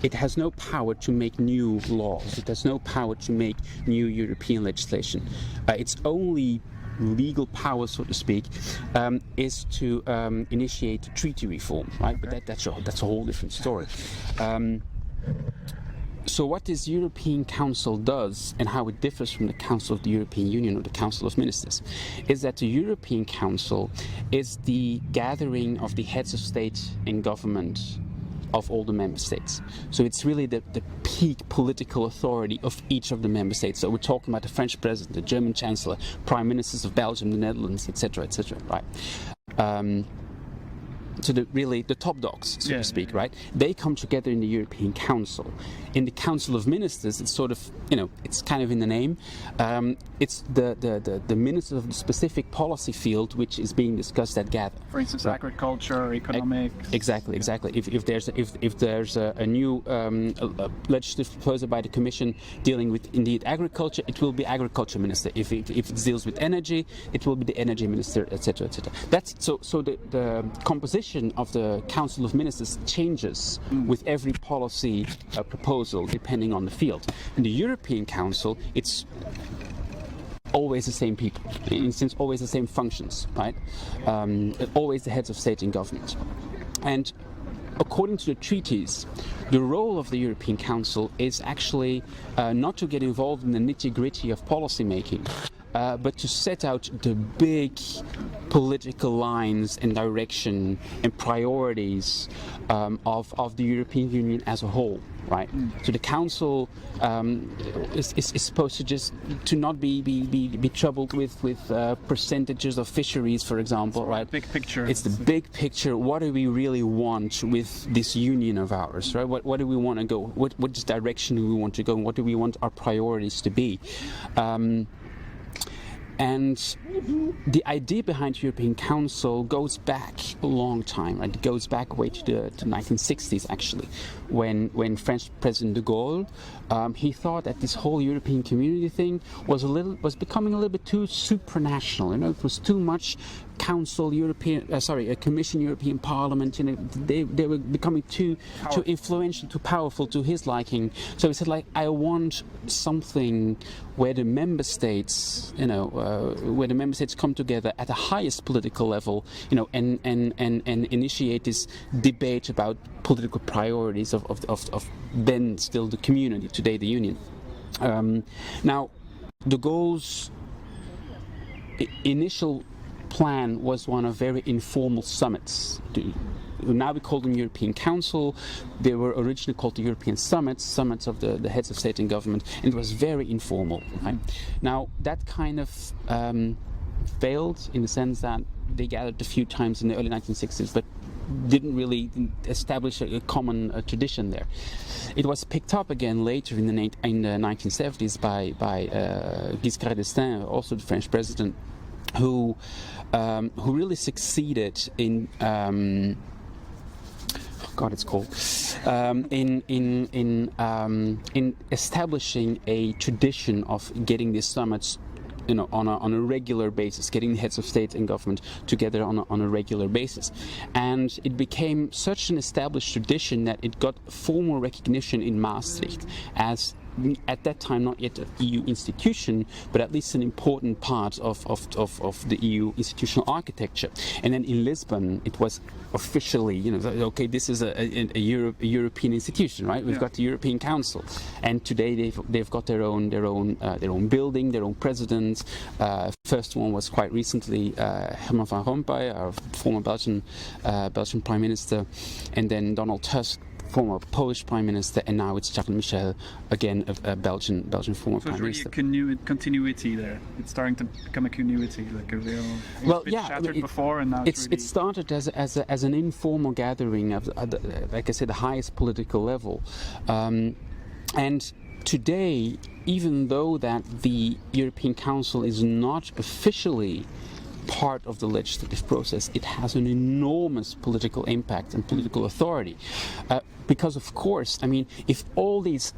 It has no power to make new laws. It has no power to make new European legislation. Its only legal power, so to speak, is to initiate treaty reform, right? But that's a whole different story. So what this European Council does, and how it differs from the Council of the European Union or the Council of Ministers, is that the European Council is the gathering of the heads of state and government of all the member states. So it's really the peak political authority of each of the member states. So we're talking about the French president, the German chancellor, prime ministers of Belgium, the Netherlands, etc., right? So the top dogs, so to speak, right? They come together in the European Council. In the Council of Ministers, it's sort of, it's kind of in the name. It's the ministers of the specific policy field which is being discussed at gather. For instance, right? Agriculture, economics. Exactly. If there's a new legislative proposal by the Commission dealing with indeed agriculture, it will be agriculture minister. If it deals with energy, it will be the energy minister, etc., etc. That's so the composition of the Council of Ministers changes with every policy proposal depending on the field. In the European Council, it's always the same people, in a sense, always the same functions, right? Always the heads of state and government. And according to the treaties, the role of the European Council is actually not to get involved in the nitty-gritty of policy making, but to set out the big political lines and direction and priorities of the European Union as a whole. Right, so the council is supposed to just to not be troubled with percentages of fisheries, for example. Right, big picture. It's the big picture. What do we really want with this union of ours? Right, what do we want to go? What direction do we want to go? And what do we want our priorities to be? And the idea behind the European Council goes back a long time. Right? It goes back way to the 1960s, actually, when French President de Gaulle he thought that this whole European community thing was becoming a little bit too supranational. You know, it was too much Council, Commission, European Parliament. You know, they were becoming too influential, too powerful to his liking. So he said, like, I want something where the member states, where the member states come together at the highest political level, and initiate this debate about political priorities of then still the community, today the Union. Now, de Gaulle's initial plan was one of very informal summits. Now we call them European Council. They were originally called the European summits of the heads of state and government, and it was very informal. Right? Now that kind of failed in the sense that they gathered a few times in the early 1960s, but didn't really establish a common tradition there. It was picked up again later in the 1970s by Giscard d'Estaing, also the French president, who really succeeded in in establishing a tradition of getting these summits on a regular basis, getting the heads of state and government together on a regular basis. And it became such an established tradition that it got formal recognition in Maastricht as, at that time, not yet an EU institution, but at least an important part of the EU institutional architecture. And then in Lisbon, it was officially, okay, this is a European institution, right? We've got the European Council, and today they've got their own building, their own president. First one was quite recently Herman van Rompuy, our former Belgian Prime Minister, and then Donald Tusk, former Polish Prime Minister, and now it's Charles Michel, again a Belgian former Prime Minister. So there's really a continuity there. It's starting to become a continuity, like a real. Shattered before, and now it started as an informal gathering of, like I said, the highest political level, and today, even though that the European Council is not officially part of the legislative process, it has an enormous political impact and political authority. Because, of course, I mean, if all these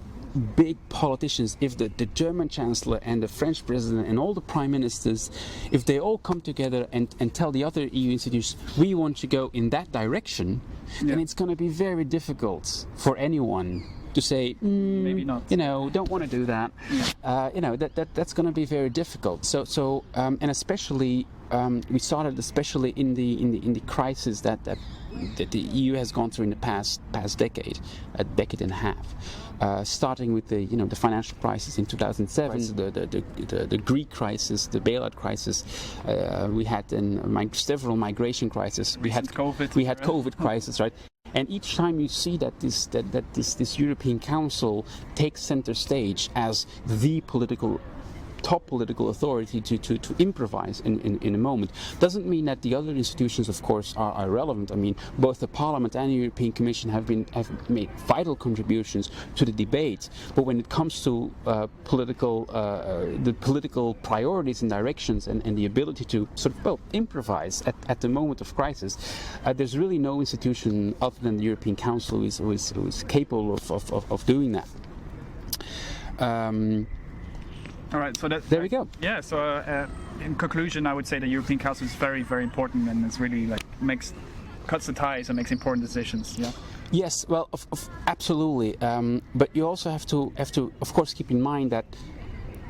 big politicians, if the German Chancellor and the French President and all the Prime Ministers, if they all come together and tell the other EU institutions, we want to go in that direction, then it's going to be very difficult for anyone to say, maybe not. Don't want to do that. That's going to be very difficult. So and especially we started, especially in the crisis that the EU has gone through in the past decade, a decade and a half. Starting with the financial crisis in 2007, the Greek crisis, the bailout crisis. We had several migration crises. We had COVID crisis, right? And each time you see that this European Council takes center stage as the top political authority to improvise in a moment, doesn't mean that the other institutions, of course, are irrelevant. I mean, both the Parliament and the European Commission have made vital contributions to the debate. But when it comes to the political priorities and directions and the ability to sort of improvise at the moment of crisis, there's really no institution other than the European Council who is capable of doing that. All right, so there we go. Yeah, so in conclusion, I would say the European Council is very, very important, and it's really cuts the ties and makes important decisions. Yeah. Yes, well, absolutely. But you also have to, of course, keep in mind that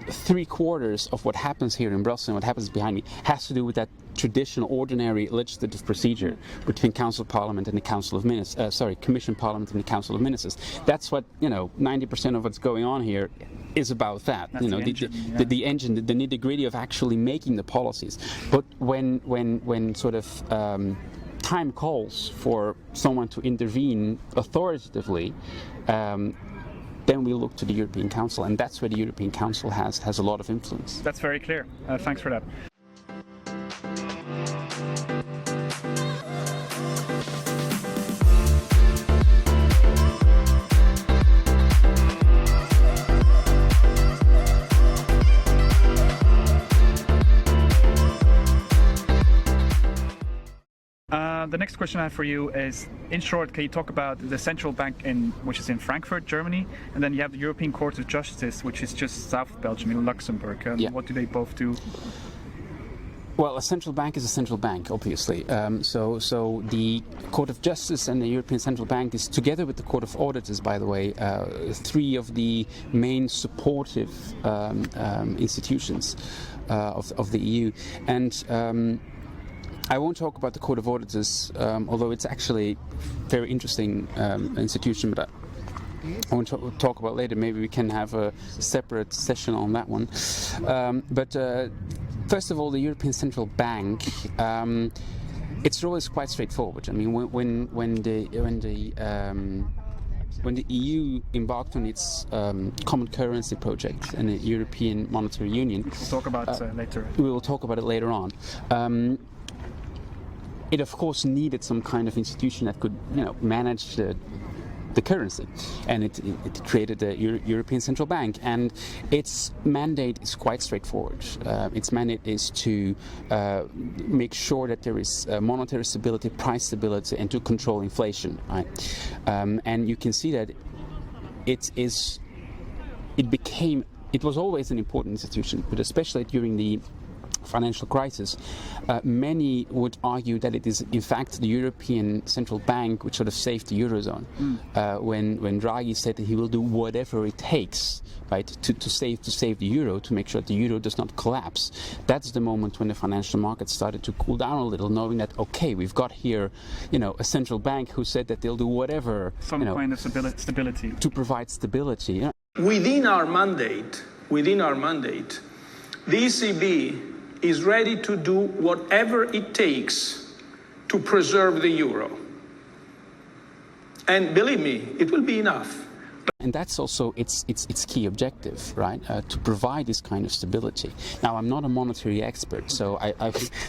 3/4 of what happens here in Brussels and what happens behind me has to do with that traditional, ordinary legislative procedure between Council of Parliament and the Council of Ministers. Commission Parliament and the Council of Ministers. That's what 90% of what's going on here is about. That That's the engine, the nitty-gritty of actually making the policies. But when sort of time calls for someone to intervene authoritatively, then we look to the European Council, and that's where the European Council has a lot of influence. That's very clear. Thanks for that. The next question I have for you is, in short, can you talk about the central bank which is in Frankfurt, Germany, and then you have the European Court of Justice, which is just south of Belgium, in Luxembourg. Yeah. What do they both do? Well, a central bank is a central bank, obviously. So the Court of Justice and the European Central Bank is, together with the Court of Auditors, by the way, three of the main supportive institutions of the EU. And I won't talk about the Court of Auditors, although it's actually a very interesting institution, but I want to talk about later. Maybe we can have a separate session on that one. First of all, the European Central Bank, its role is quite straightforward. I mean, when the EU embarked on its common currency project and the European Monetary Union, We'll talk about later. We will talk about it later on. It of course needed some kind of institution that could, manage the currency, and it created the European Central Bank, and its mandate is quite straightforward. Its mandate is to make sure that there is monetary stability, price stability, and to control inflation. Right? And you can see that it was always an important institution, but especially during the financial crisis, many would argue that it is in fact the European Central Bank which sort of saved the Eurozone. When Draghi said that he will do whatever it takes, right, to save the euro, to make sure that the euro does not collapse. That's the moment when the financial markets started to cool down a little, knowing that we've got here, a central bank who said that they'll do whatever, Kind of stability to provide stability. Within our mandate, the ECB is ready to do whatever it takes to preserve the euro. And believe me, it will be enough. And that's also its key objective, right? To provide this kind of stability. Now, I'm not a monetary expert, so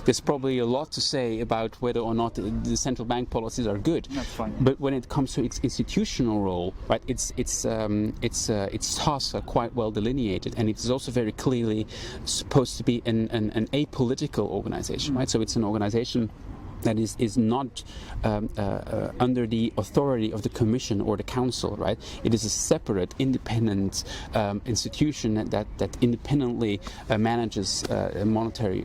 there's probably a lot to say about whether or not the central bank policies are good. That's fine. But when it comes to its institutional role, right, its tasks are quite well delineated, and it's also very clearly supposed to be an apolitical organization, right? So it's an organization that is not under the authority of the Commission or the Council, right? It is a separate, independent institution that independently manages monetary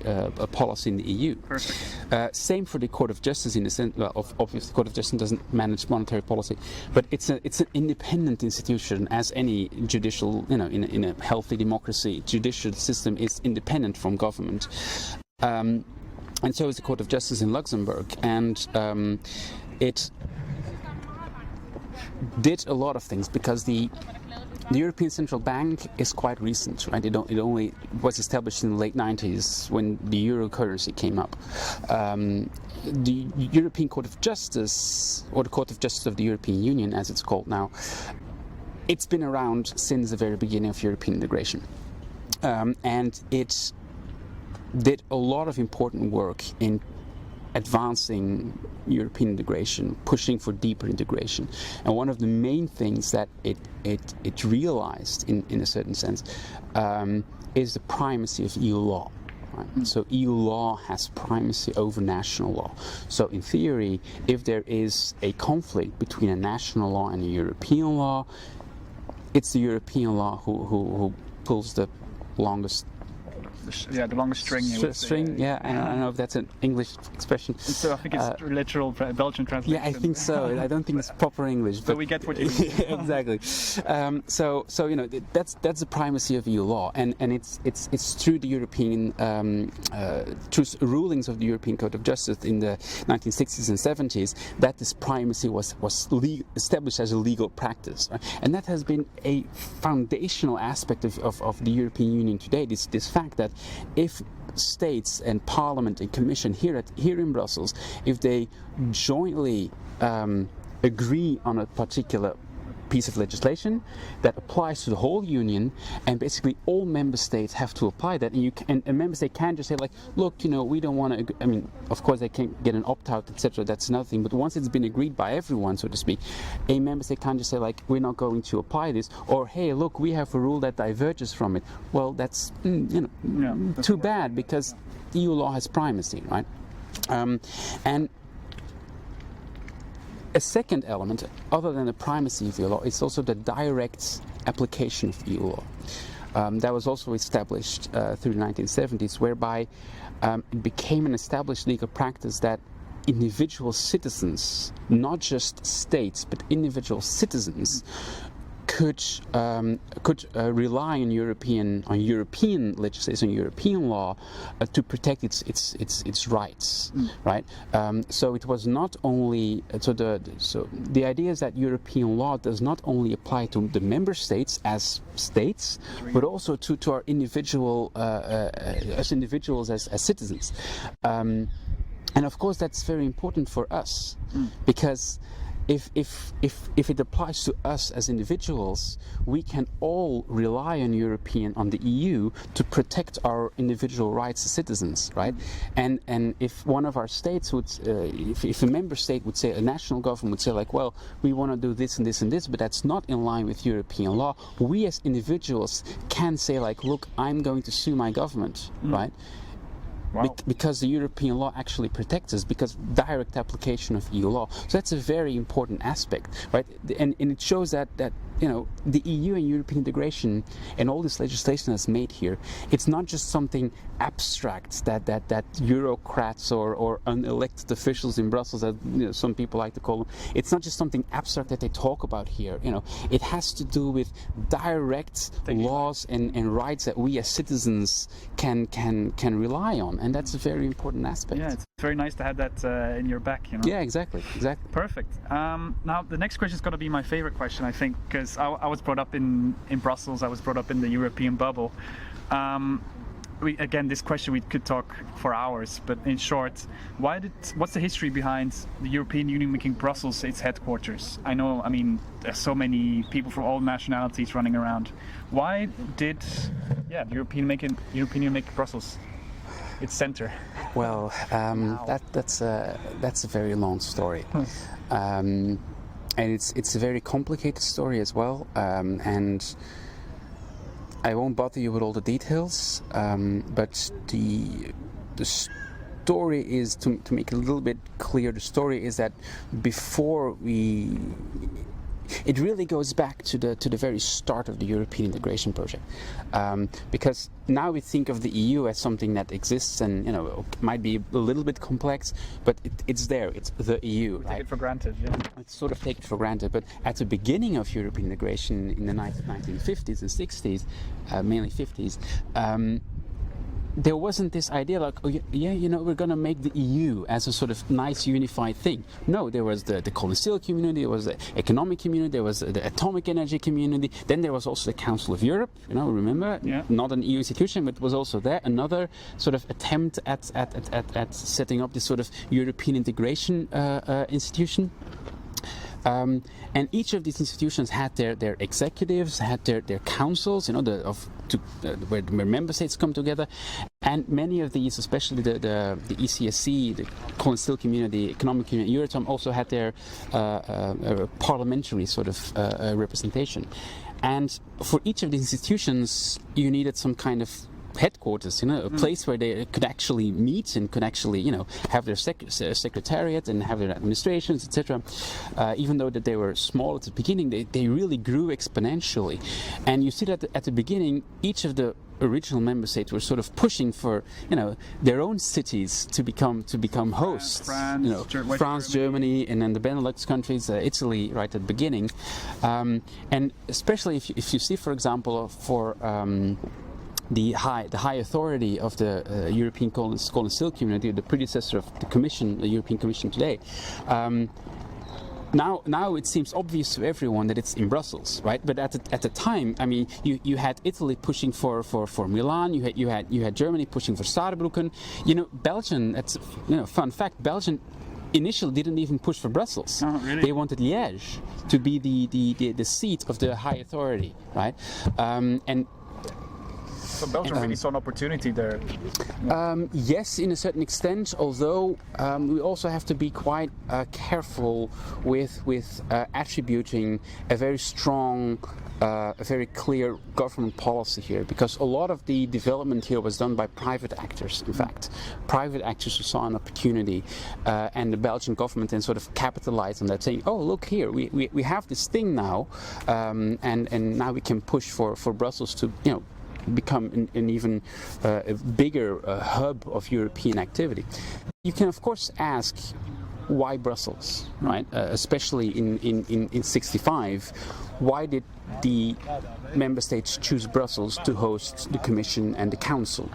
policy in the EU. Perfect. Same for the Court of Justice, in the sense, obviously, the Court of Justice doesn't manage monetary policy, but it's an independent institution, as any judicial, in a healthy democracy, judicial system is independent from government. And so is the Court of Justice in Luxembourg, and it did a lot of things because the European Central Bank is quite recent, right? It only was established in the late 90s when the euro currency came up. The European Court of Justice, or the Court of Justice of the European Union, as it's called now, it's been around since the very beginning of European integration, and it did a lot of important work in advancing European integration, pushing for deeper integration. And one of the main things that it realized, in a certain sense, is the primacy of EU law. Right? So EU law has primacy over national law. So in theory, if there is a conflict between a national law and a European law, it's the European law who pulls the longest the longest string. You would say. String, yeah. I don't know if that's an English expression. So I think it's literal Belgian translation. Yeah, I think so. I don't think it's proper English. So we get what you mean. Exactly. So you know, that's the primacy of EU law, and it's through the European through rulings of the European Court of Justice in the 1960s and 70s that this primacy was established as a legal practice, right? And that has been a foundational aspect of the European Union today. This fact that if states and Parliament and Commission here in Brussels, if they jointly agree on a particular piece of legislation that applies to the whole union, and basically all member states have to apply that, and a member state can't just say like, look, you know, we don't want to. I mean, of course they can get an opt-out, etc. That's another thing. But once it's been agreed by everyone, so to speak, a member state can't just say like, we're not going to apply this, or hey, look, we have a rule that diverges from it. Well, that's too bad, because EU law has primacy, right? And a second element, other than the primacy of EU law, is also the direct application of EU law. That was also established through the 1970s, whereby it became an established legal practice that individual citizens, not just states, but individual citizens, could rely on European legislation, European law, to protect its rights, right? So it was not only so the idea is that European law does not only apply to the member states as states, but also to our individual as individuals, as citizens, and of course that's very important for us, because if it applies to us as individuals, we can all rely on the EU to protect our individual rights as citizens, right? And if one of our states would, if a member state would say, a national government would say like, well, we want to do this and this and this, but that's not in line with European law, we as individuals can say like, look, I'm going to sue my government, right? Wow. Because the European law actually protects us, because direct application of EU law. So that's a very important aspect, right? And it shows that you know, the EU and European integration and all this legislation that's made here, it's not just something abstract that bureaucrats or unelected officials in Brussels, that some people like to call them. It's not just something abstract that they talk about here. You know, it has to do with direct laws and rights that we as citizens can rely on, and that's a very important aspect. Yeah, it's very nice to have that in your back. You know. Yeah, exactly. Perfect. Now the next question is going to be my favorite question, I think, because I was brought up in Brussels. I was brought up in the European bubble. Again, this question we could talk for hours, but in short, what's the history behind the European Union making Brussels its headquarters? I mean, there's so many people from all nationalities running around. Why did the European Union make Brussels its center? Well, that's a very long story. And it's a very complicated story as well, and I won't bother you with all the details, but the story is, to make it a little bit clear, the story is that before it really goes back to the very start of the European integration project, because now we think of the EU as something that exists and might be a little bit complex, but it's there. It's the EU. We take it for granted. Yeah. It's sort of taken for granted. But at the beginning of European integration in the 1950s and 60s, mainly 50s. There wasn't this idea like, we're going to make the EU as a sort of nice unified thing. No, there was the coal and steel community, there was the economic community, there was the atomic energy community, then there was also the Council of Europe, remember? Yeah. Not an EU institution, but it was also there, another sort of attempt at setting up this sort of European integration institution. And each of these institutions had their executives, had their councils, where member states come together, and many of these, especially the ECSC, the coal and steel community, economic community, Euratom, also had their parliamentary sort of representation. And for each of these institutions, you needed some kind of headquarters, a place where they could actually meet and could actually, have their secretariat and have their administrations, etc. Even though that they were small at the beginning, they really grew exponentially. And you see that at the beginning, each of the original member states were sort of pushing for, their own cities to become hosts. France, Germany, and then the Benelux countries, Italy, right at the beginning, and especially if you see, for example, for the high authority of the European Coal and Steel Community, the predecessor of the European Commission today. Now it seems obvious to everyone that it's in Brussels, right? But at the time, I mean, you had Italy pushing for Milan, you had Germany pushing for Saarbrücken. Belgium. That's fun fact. Belgium initially didn't even push for Brussels. Oh, really? They wanted Liège to be the seat of the high authority, right? So Belgium really saw an opportunity there. Yes, in a certain extent, although we also have to be quite careful with attributing a very strong, a very clear government policy here, because a lot of the development here was done by private actors, in fact. Private actors who saw an opportunity, and the Belgian government then sort of capitalized on that, saying, oh, look here, we have this thing now, and now we can push for Brussels to, become an even a bigger hub of European activity. You can of course ask, why Brussels, right? Especially in 65, why did the member states choose Brussels to host the Commission and the Council?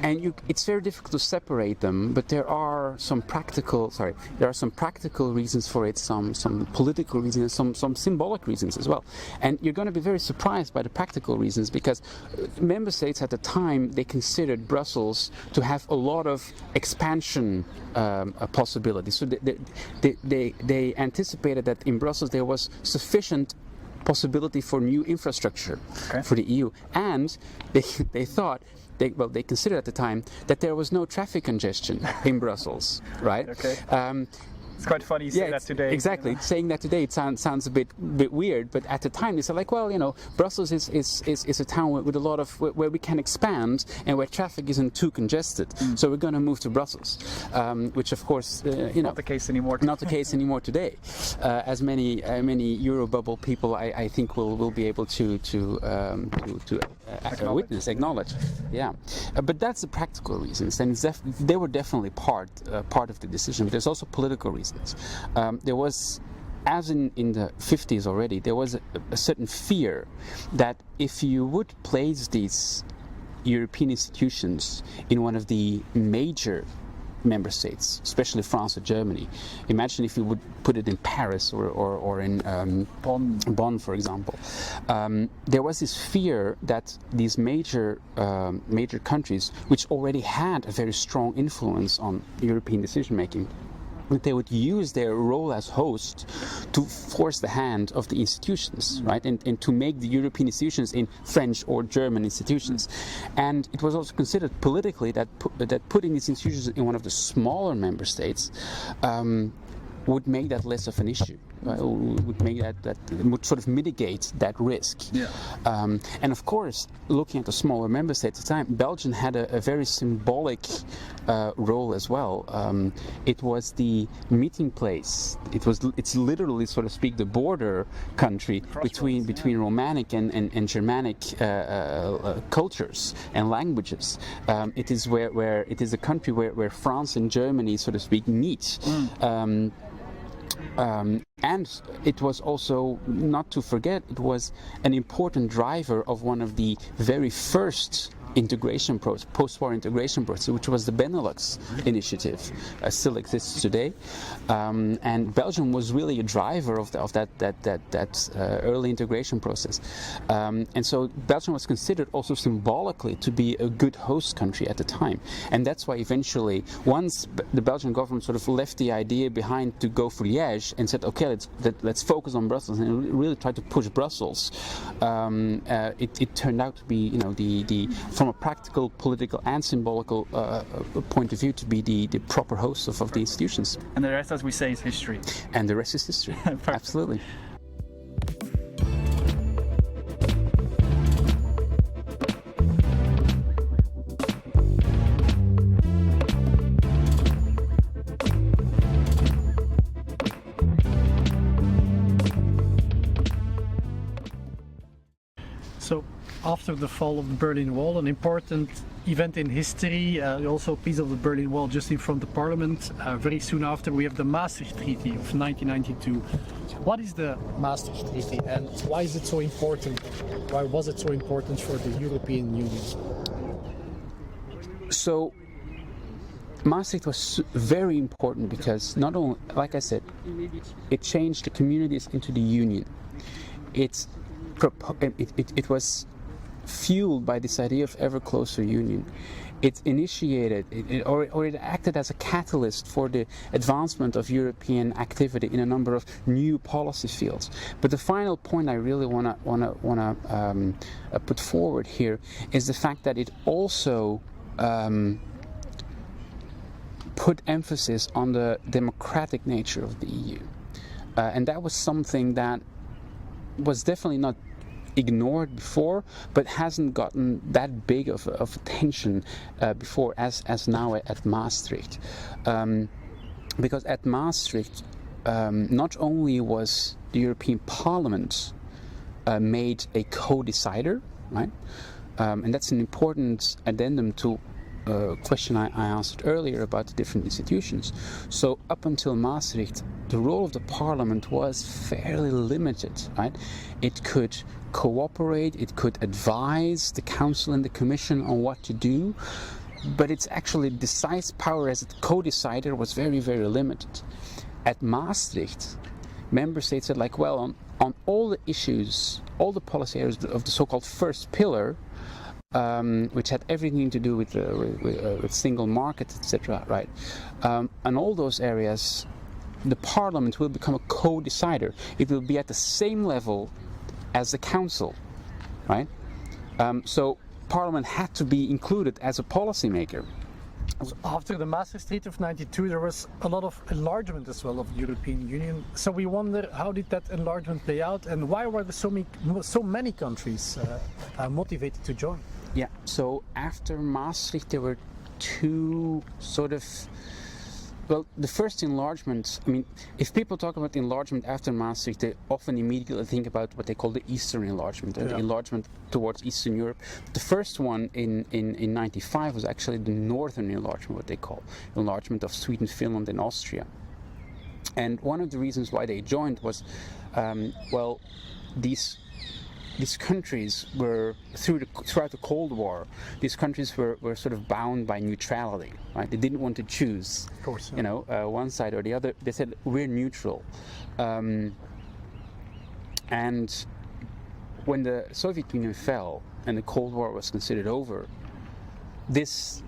And it's very difficult to separate them, but there are some practical reasons for it, some political reasons, some symbolic reasons as well. And you're going to be very surprised by the practical reasons, because member states at the time, they considered Brussels to have a lot of expansion possibilities. So they anticipated that in Brussels there was sufficient possibility for new infrastructure for the EU, and they thought. They considered at the time that there was no traffic congestion in Brussels, right? Okay. It's quite funny you say that today. Exactly. Saying that today, it sounds a bit weird, but at the time they said, like, well, Brussels is a town with a lot of where we can expand and where traffic isn't too congested. So we're going to move to Brussels, which of course, not the case anymore. Not the case anymore today, as many Eurobubble people I think will be able to acknowledge. Yeah, but that's the practical reasons, and they were definitely part of the decision. But there's also political reasons. There was, as in the 50s already, there was a certain fear that if you would place these European institutions in one of the major member states, especially France or Germany. Imagine if you would put it in Paris or in Bonn, for example. There was this fear that these major countries, which already had a very strong influence on European decision making, that they would use their role as host to force the hand of the institutions, right, and to make the European institutions in French or German institutions. And it was also considered politically that putting these institutions in one of the smaller member states would make that less of an issue. Would make that would sort of mitigate that risk. Yeah. And of course, looking at the smaller member states at the time, Belgium had a very symbolic role as well. It was the meeting place. It's literally, so to speak, the border country between Romanic and Germanic cultures and languages. It is where it is a country where France and Germany, so to speak, meet. And it was also, not to forget, it was an important driver of one of the very first post-war integration process, which was the Benelux initiative, still exists today, and Belgium was really a driver of that early integration process, and so Belgium was considered also symbolically to be a good host country at the time, and that's why eventually, once the Belgian government sort of left the idea behind to go for Liège and said, okay, let's focus on Brussels and really try to push Brussels, it turned out to be, from a practical, political and symbolical point of view, to be the proper host of the institutions. And the rest, as we say, is history. And the rest is history. Absolutely. So, after the fall of the Berlin Wall, an important event in history, also a piece of the Berlin Wall just in front of the Parliament. Very soon after, we have the Maastricht Treaty of 1992. What is the Maastricht Treaty and why is it so important? Why was it so important for the European Union? So, Maastricht was very important because not only, like I said, it changed the communities into the Union. It was fueled by this idea of ever closer union. It initiated, or it acted as a catalyst for the advancement of European activity in a number of new policy fields. But the final point I really want to put forward here is the fact that it also put emphasis on the democratic nature of the EU, and that was something that was definitely not ignored before, but hasn't gotten that big of attention before as now at Maastricht. Because at Maastricht, not only was the European Parliament made a co-decider, right? And that's an important addendum to a question I answered earlier about the different institutions. So up until Maastricht, the role of the Parliament was fairly limited, right? It could cooperate, it could advise the Council and the Commission on what to do, but its actually decisive power as a co-decider was very, very limited. At Maastricht, member states said, like, well, on all the issues, all the policy areas of the so-called first pillar, which had everything to do with single market, etc., right? And all those areas, the Parliament will become a co-decider. It will be at the same level as the Council, right? So Parliament had to be included as a policymaker. After the Maastricht Treaty of '92, there was a lot of enlargement as well of the European Union. So we wonder, how did that enlargement play out, and why were there so many countries motivated to join? Yeah. So after Maastricht, there were two sort of. Well, the first enlargement, I mean, if people talk about enlargement after Maastricht, they often immediately think about what they call the Eastern enlargement, the enlargement towards Eastern Europe. The first one in 95 was actually the Northern enlargement, what they call enlargement of Sweden, Finland, and Austria. And one of the reasons why they joined was, well, these countries were, throughout the Cold War, these countries were sort of bound by neutrality, right? They didn't want to choose, of course, one side or the other. They said, we're neutral. And when the Soviet Union fell and the Cold War was considered over, this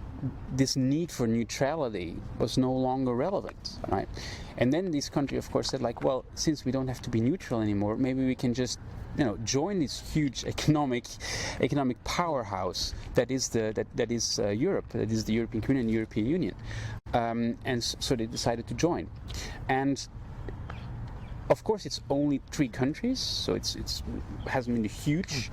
need for neutrality was no longer relevant, right? And then this country, of course, said, like, well, since we don't have to be neutral anymore, maybe we can just join this huge economic powerhouse that is Europe, that is the European Union, European Union, and so they decided to join. And of course, it's only 3 countries, so it hasn't been a huge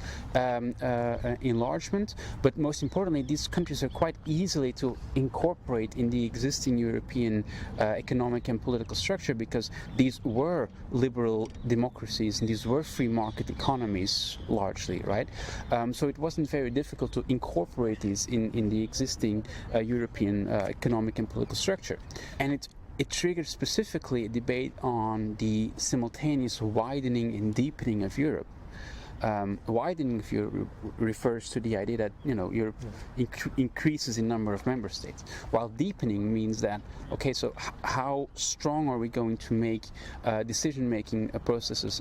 enlargement. But most importantly, these countries are quite easily to incorporate in the existing European economic and political structure, because these were liberal democracies and these were free market economies largely, right? So it wasn't very difficult to incorporate these in the existing European economic and political structure, and it triggered specifically a debate on the simultaneous widening and deepening of Europe. Widening refers to the idea that Europe increases in number of member states, while deepening means that so how strong are we going to make decision-making processes,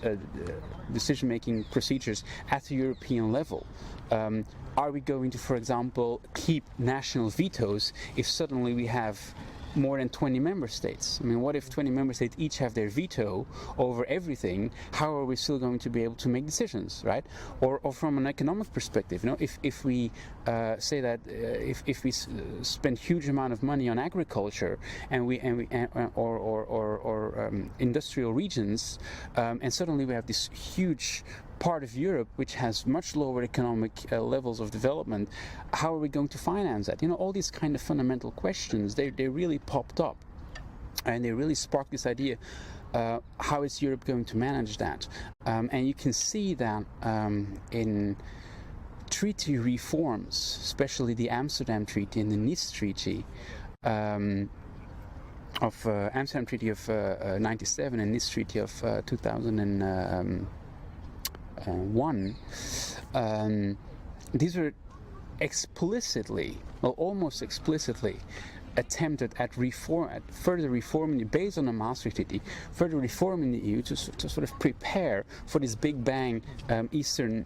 decision-making procedures at the European level? Are we going to, for example, keep national vetoes if suddenly we have more than 20 member states? I mean, what if 20 member states each have their veto over everything? How are we still going to be able to make decisions, right? Or from an economic perspective, if we say that if we spend huge amount of money on agriculture or industrial regions, and suddenly we have this huge part of Europe which has much lower economic levels of development, how are we going to finance that? All these kind of fundamental questions, they really popped up, and they really sparked this idea, how is Europe going to manage that? And you can see that in treaty reforms, especially the Amsterdam Treaty and the Nice Treaty Amsterdam Treaty of 97 and Nice Treaty of 2001. These were explicitly, well, almost explicitly, attempted at further reforming, based on the Maastricht Treaty, further reforming the EU to sort of prepare for this Big Bang Eastern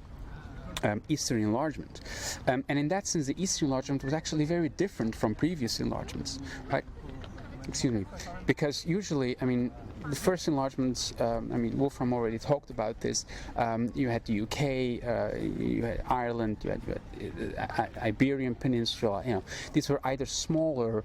enlargement. And in that sense, the Eastern enlargement was actually very different from previous enlargements, right? Excuse me, because usually, I mean, the first enlargements, Wolfram already talked about this. You had the UK, you had Ireland, you had Iberian Peninsula. These were either smaller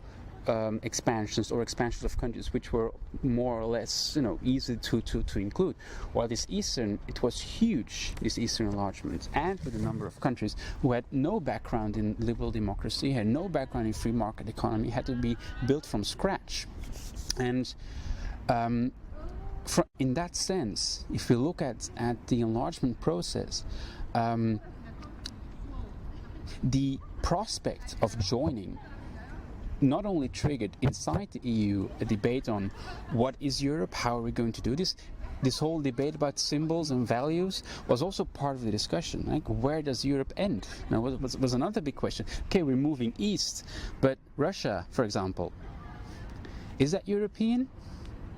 expansions or expansions of countries which were more or less, easy to include. While this Eastern, it was huge, this Eastern enlargement, and with a number of countries who had no background in liberal democracy, had no background in free market economy, had to be built from scratch. And in that sense, if you look at the enlargement process, the prospect of joining not only triggered inside the EU a debate on what is Europe, how are we going to do this. This whole debate about symbols and values was also part of the discussion. Like, where does Europe end? Now, was another big question. Okay, we're moving east, but Russia, for example, is that European?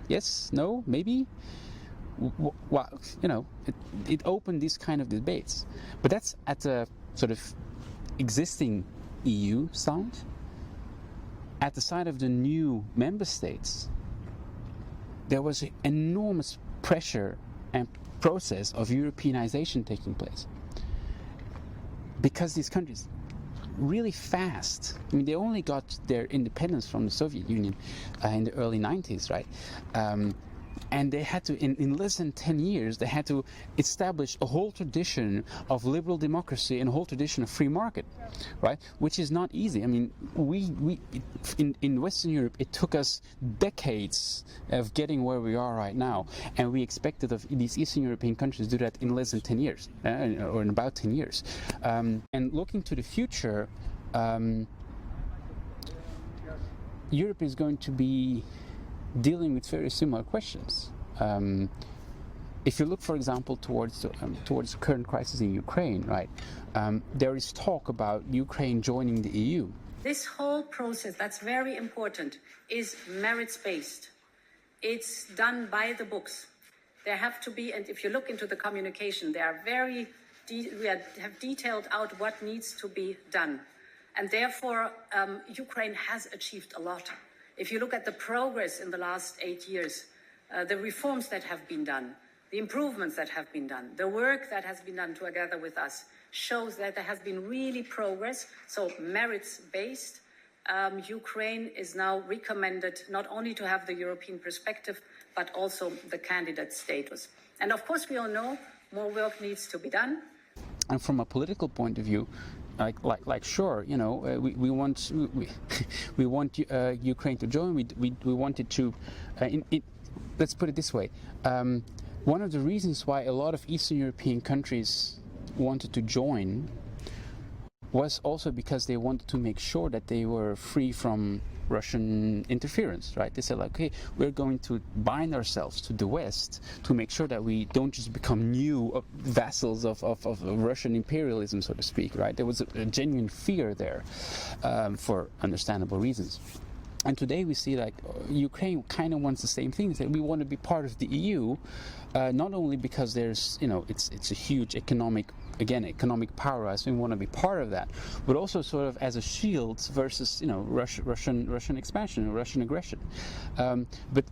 Yes, no, maybe? Well, it opened these kind of debates. But that's at the sort of existing EU side. At the side of the new member states, there was an enormous pressure and process of Europeanization taking place. Because these countries, really fast, I mean, they only got their independence from the Soviet Union in the early 90s, right? And they had to, in less than 10 years, they had to establish a whole tradition of liberal democracy and a whole tradition of free market, right? Which is not easy. I mean, in Western Europe, it took us decades of getting where we are right now, and we expected of these Eastern European countries to do that in less than 10 years, or in about 10 years. And looking to the future, Europe is going to be dealing with very similar questions. If you look, for example, towards the current crisis in Ukraine, right? There is talk about Ukraine joining the EU. This whole process, that's very important, is merits-based. It's done by the books. There have to be, and if you look into the communication, they are we have detailed out what needs to be done. And therefore, Ukraine has achieved a lot. If you look at the progress in the last 8 years, the reforms that have been done, the improvements that have been done, the work that has been done together with us shows that there has been really progress. So merits-based, Ukraine is now recommended not only to have the European perspective, but also the candidate status. And of course, we all know more work needs to be done. And from a political point of view, sure, we want Ukraine to join. We wanted to. Let's put it this way. One of the reasons why a lot of Eastern European countries wanted to join was also because they wanted to make sure that they were free from Russian interference, right? They said, like, okay, we're going to bind ourselves to the West to make sure that we don't just become new vassals of Russian imperialism, so to speak, right? There was a genuine fear there for understandable reasons. And today we see, like, Ukraine kind of wants the same thing. That we want to be part of the EU, not only because there's, you know, it's a huge economic powerhouse, and we want to be part of that, but also sort of as a shield versus, you know, Russian expansion or Russian aggression. But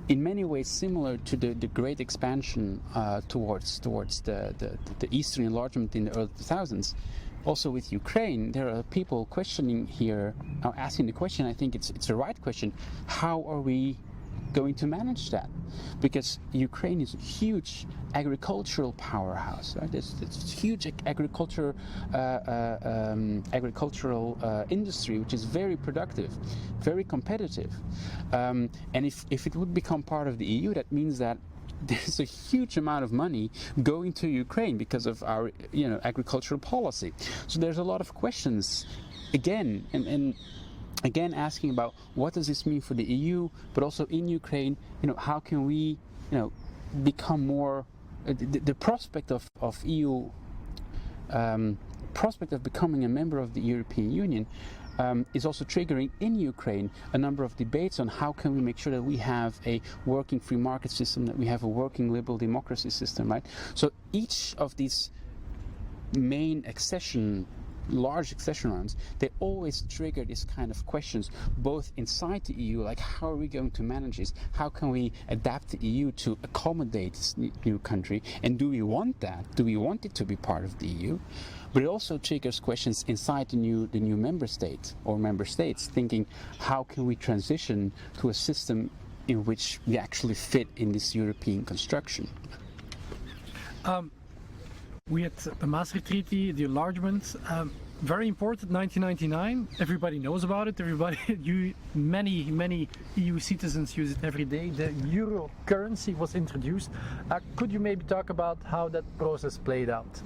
in many ways similar to the great expansion towards the eastern enlargement in the early 2000s. Also with Ukraine, there are people questioning here, asking the question, I think it's a right question, how are we going to manage that? Because Ukraine is a huge agricultural powerhouse, right? It's huge agricultural industry, which is very productive, very competitive. And if it would become part of the EU, that means that there's a huge amount of money going to Ukraine because of our, you know, agricultural policy. So there's a lot of questions again, and again asking about what does this mean for the EU, but also in Ukraine, you know, how can we, you know, become more the prospect of EU prospect of becoming a member of the European Union is also triggering in Ukraine a number of debates on how can we make sure that we have a working free market system, that we have a working liberal democracy system, right? So each of these main large accession rounds, they always trigger these kind of questions, both inside the EU, like how are we going to manage this? How can we adapt the EU to accommodate this new country? And do we want that? Do we want it to be part of the EU? But it also triggers questions inside the new member state or member states, thinking how can we transition to a system in which we actually fit in this European construction? We had the Maastricht Treaty, the enlargement, very important, 1999. Everybody knows about it. Many EU citizens use it every day. The euro currency was introduced. Could you maybe talk about how that process played out?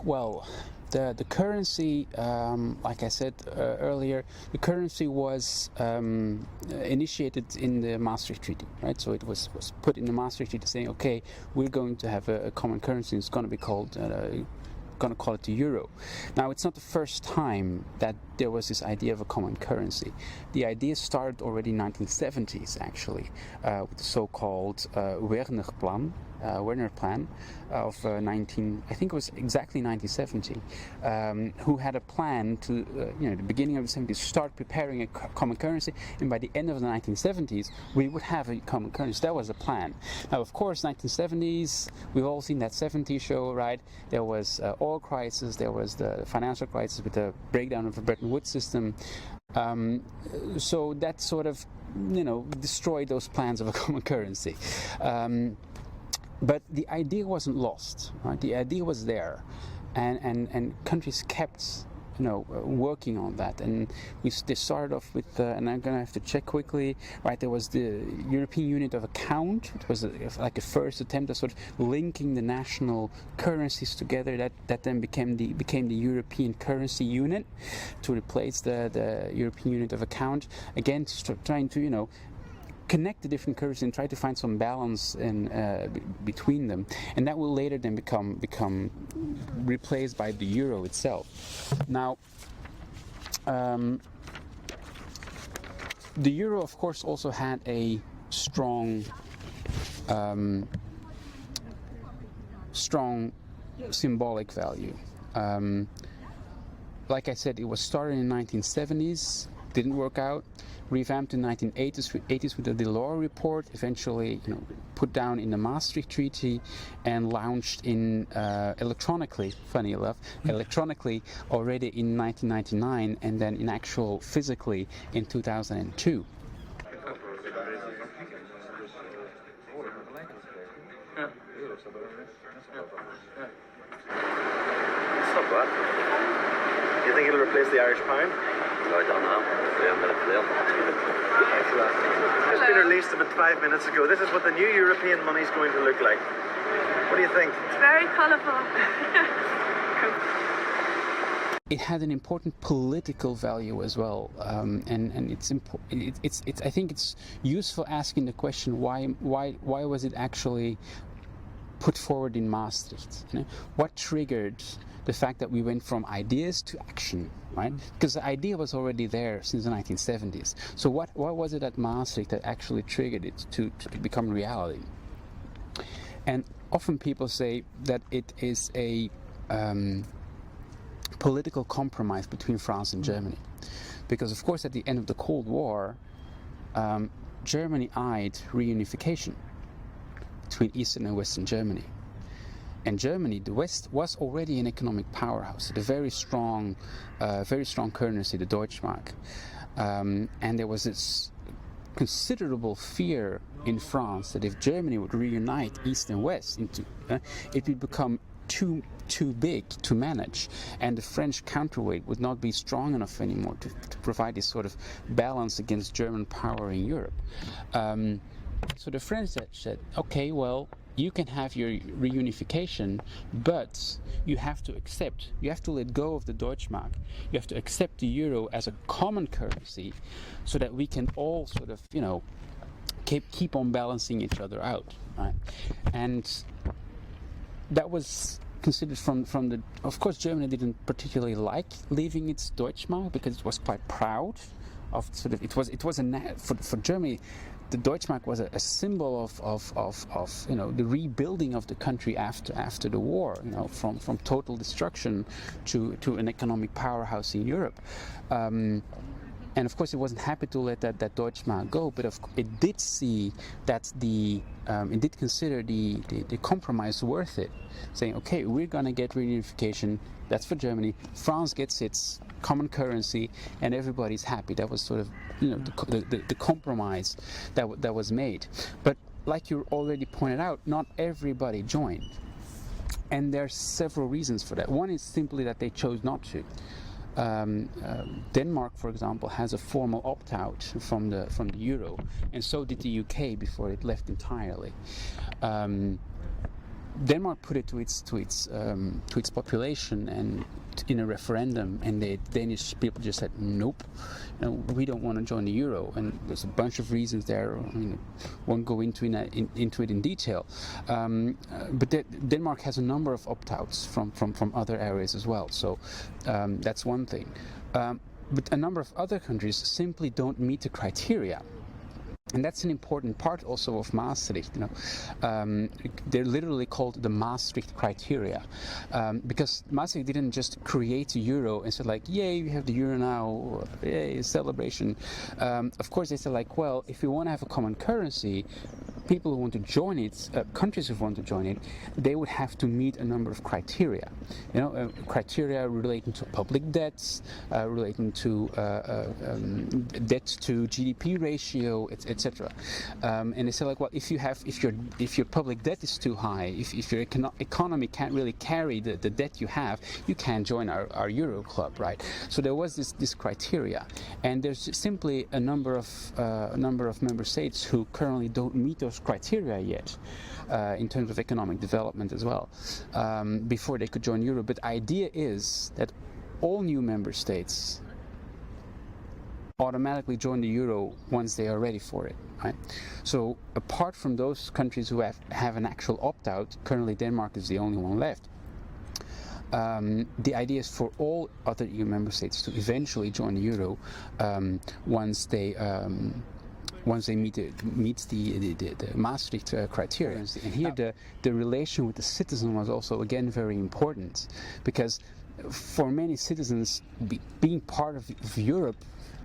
Well, the currency, like I said earlier, the currency was initiated in the Maastricht Treaty, right? So it was put in the Maastricht Treaty saying, okay, we're going to have a common currency. It's going to be called, going to call it the euro. Now, it's not the first time that there was this idea of a common currency. The idea started already in the 1970s, actually, with the so-called Werner Plan of I think it was exactly 1970, who had a plan to, the beginning of the 70s, start preparing a common currency, and by the end of the 1970s, we would have a common currency. That was the plan. Now, of course, 1970s, we've all seen that 70s show, right? There was oil crisis, there was the financial crisis with the breakdown of the Bretton Woods system. So that sort of, destroyed those plans of a common currency. But the idea wasn't lost, right? The idea was there, and countries kept, working on that. And they started off with, and I'm going to have to check quickly, right? There was the European Unit of Account. It was like a first attempt at sort of linking the national currencies together. That then became the European Currency Unit to replace the European Unit of Account. Again, trying to, connect the different currencies and try to find some balance between them, and that will later then become replaced by the euro itself. Now, the euro, of course, also had a strong symbolic value. Like I said, it was started in the 1970s, didn't work out. Revamped in the 1980s with the Delors report, eventually put down in the Maastricht Treaty, and launched in electronically already in 1999, and then in actual physically in 2002. It's not bad. You think it'll replace the Irish pound? I don't know. It's been released about 5 minutes ago. This is what the new European money is going to look like. What do you think? It's very colourful. It had an important political value as well, and it's important. I think it's useful asking the question why was it actually put forward in Maastricht? You know? What triggered the fact that we went from ideas to action, right? Because the idea was already there since the 1970s. So what was it at Maastricht that actually triggered it to become reality? And often people say that it is a political compromise between France and Germany, because of course at the end of the Cold War, Germany eyed reunification between Eastern and Western Germany. And Germany, the West, was already an economic powerhouse, a very strong currency, the Deutschmark, and there was this considerable fear in France that if Germany would reunite East and West it would become too big to manage, and the French counterweight would not be strong enough anymore to provide this sort of balance against German power in Europe. So the French said, okay, well, you can have your reunification, but you have to let go of the Deutschmark. You have to accept the euro as a common currency, so that we can all sort of, keep on balancing each other out, right? And that was considered from the. Of course, Germany didn't particularly like leaving its Deutschmark because it was quite proud of sort of. It was for Germany. The Deutschmark was a symbol of the rebuilding of the country after the war, from total destruction to an economic powerhouse in Europe. And of course, it wasn't happy to let that Deutschmark go, but it did see that it did consider the compromise worth it, saying, okay, we're going to get reunification, that's for Germany, France gets its common currency, and everybody's happy. That was sort of the compromise that was made. But like you already pointed out, not everybody joined, and there's several reasons for that. One is simply that they chose not to. Denmark, for example, has a formal opt-out from the euro, and so did the UK before it left entirely. Denmark put it to its population and in a referendum, and the Danish people just said nope, we don't want to join the euro, and there's a bunch of reasons there. Won't go into it in detail, but Denmark has a number of opt-outs from other areas as well. So that's one thing, but a number of other countries simply don't meet the criteria. And that's an important part also of Maastricht. They're literally called the Maastricht criteria, because Maastricht didn't just create the euro and said like, yay, we have the euro now, yay, celebration. Of course, they said like, well, if we want to have a common currency, people who want to join it, countries who want to join it, they would have to meet a number of criteria. Criteria relating to public debts, relating to debt to GDP ratio, etc. And they say like, well, if your public debt is too high, if your economy can't really carry the debt you have, you can't join our Euro club, right? So there was this criteria, and there's simply a number of member states who currently don't meet those criteria yet, in terms of economic development as well, before they could join Euro. But the idea is that all new member states automatically join the euro once they are ready for it, right? So apart from those countries who have an actual opt-out, currently Denmark is the only one left. The idea is for all other EU member states to eventually join the euro once they meet the Maastricht criteria. And here the relation with the citizen was also again very important, because for many citizens being part of Europe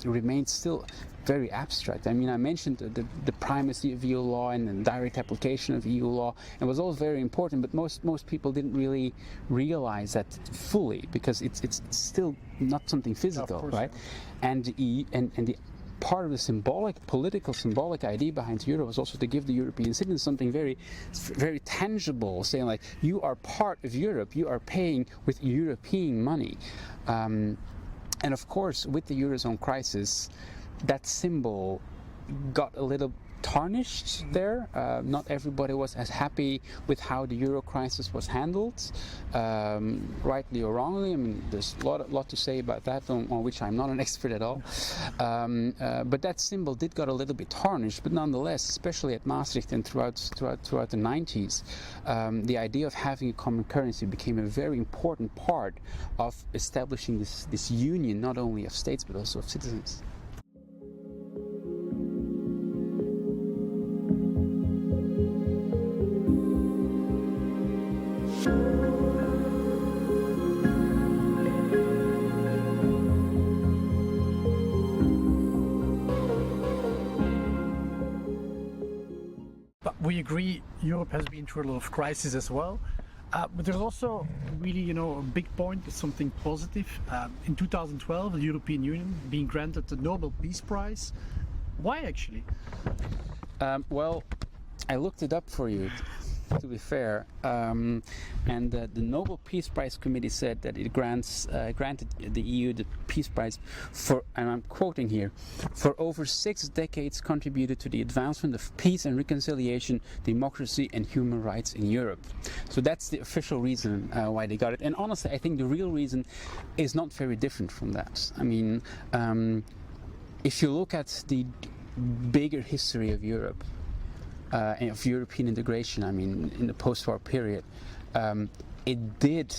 remains still very abstract. I mean, I mentioned the primacy of EU law and the direct application of EU law, and it was all very important, but most people didn't really realize that fully, because it's still not something physical, right? And the part of the political symbolic idea behind the euro was also to give the European citizens something very, very tangible, saying like, you are part of Europe, you are paying with European money. And of course, with the Eurozone crisis, that symbol got a little tarnished there. Not everybody was as happy with how the euro crisis was handled, rightly or wrongly. I mean, there's a lot to say about that, on which I'm not an expert at all. But that symbol did got a little bit tarnished. But nonetheless, especially at Maastricht and throughout the 90s, the idea of having a common currency became a very important part of establishing this union, not only of states but also of citizens. But we agree Europe has been through a lot of crises as well. But there's also really, a big point, something positive. In 2012, the European Union being granted the Nobel Peace Prize. Why actually? Well, I looked it up for you, to be fair, and the Nobel Peace Prize Committee said that it granted the EU the Peace Prize for, and I'm quoting here, for over 6 decades contributed to the advancement of peace and reconciliation, democracy and human rights in Europe. So that's the official reason why they got it. And honestly, I think the real reason is not very different from that. I mean, if you look at the bigger history of Europe, of European integration, I mean, in the post-war period, it did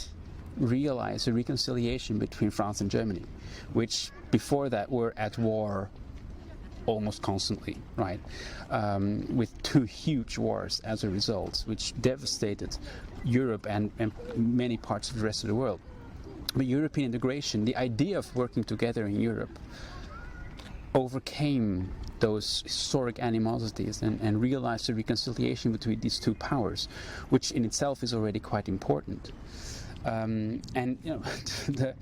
realize a reconciliation between France and Germany, which before that were at war almost constantly, right? With 2 huge wars as a result, which devastated Europe and many parts of the rest of the world. But European integration, the idea of working together in Europe, overcame those historic animosities and realized the reconciliation between these 2 powers, which in itself is already quite important. And the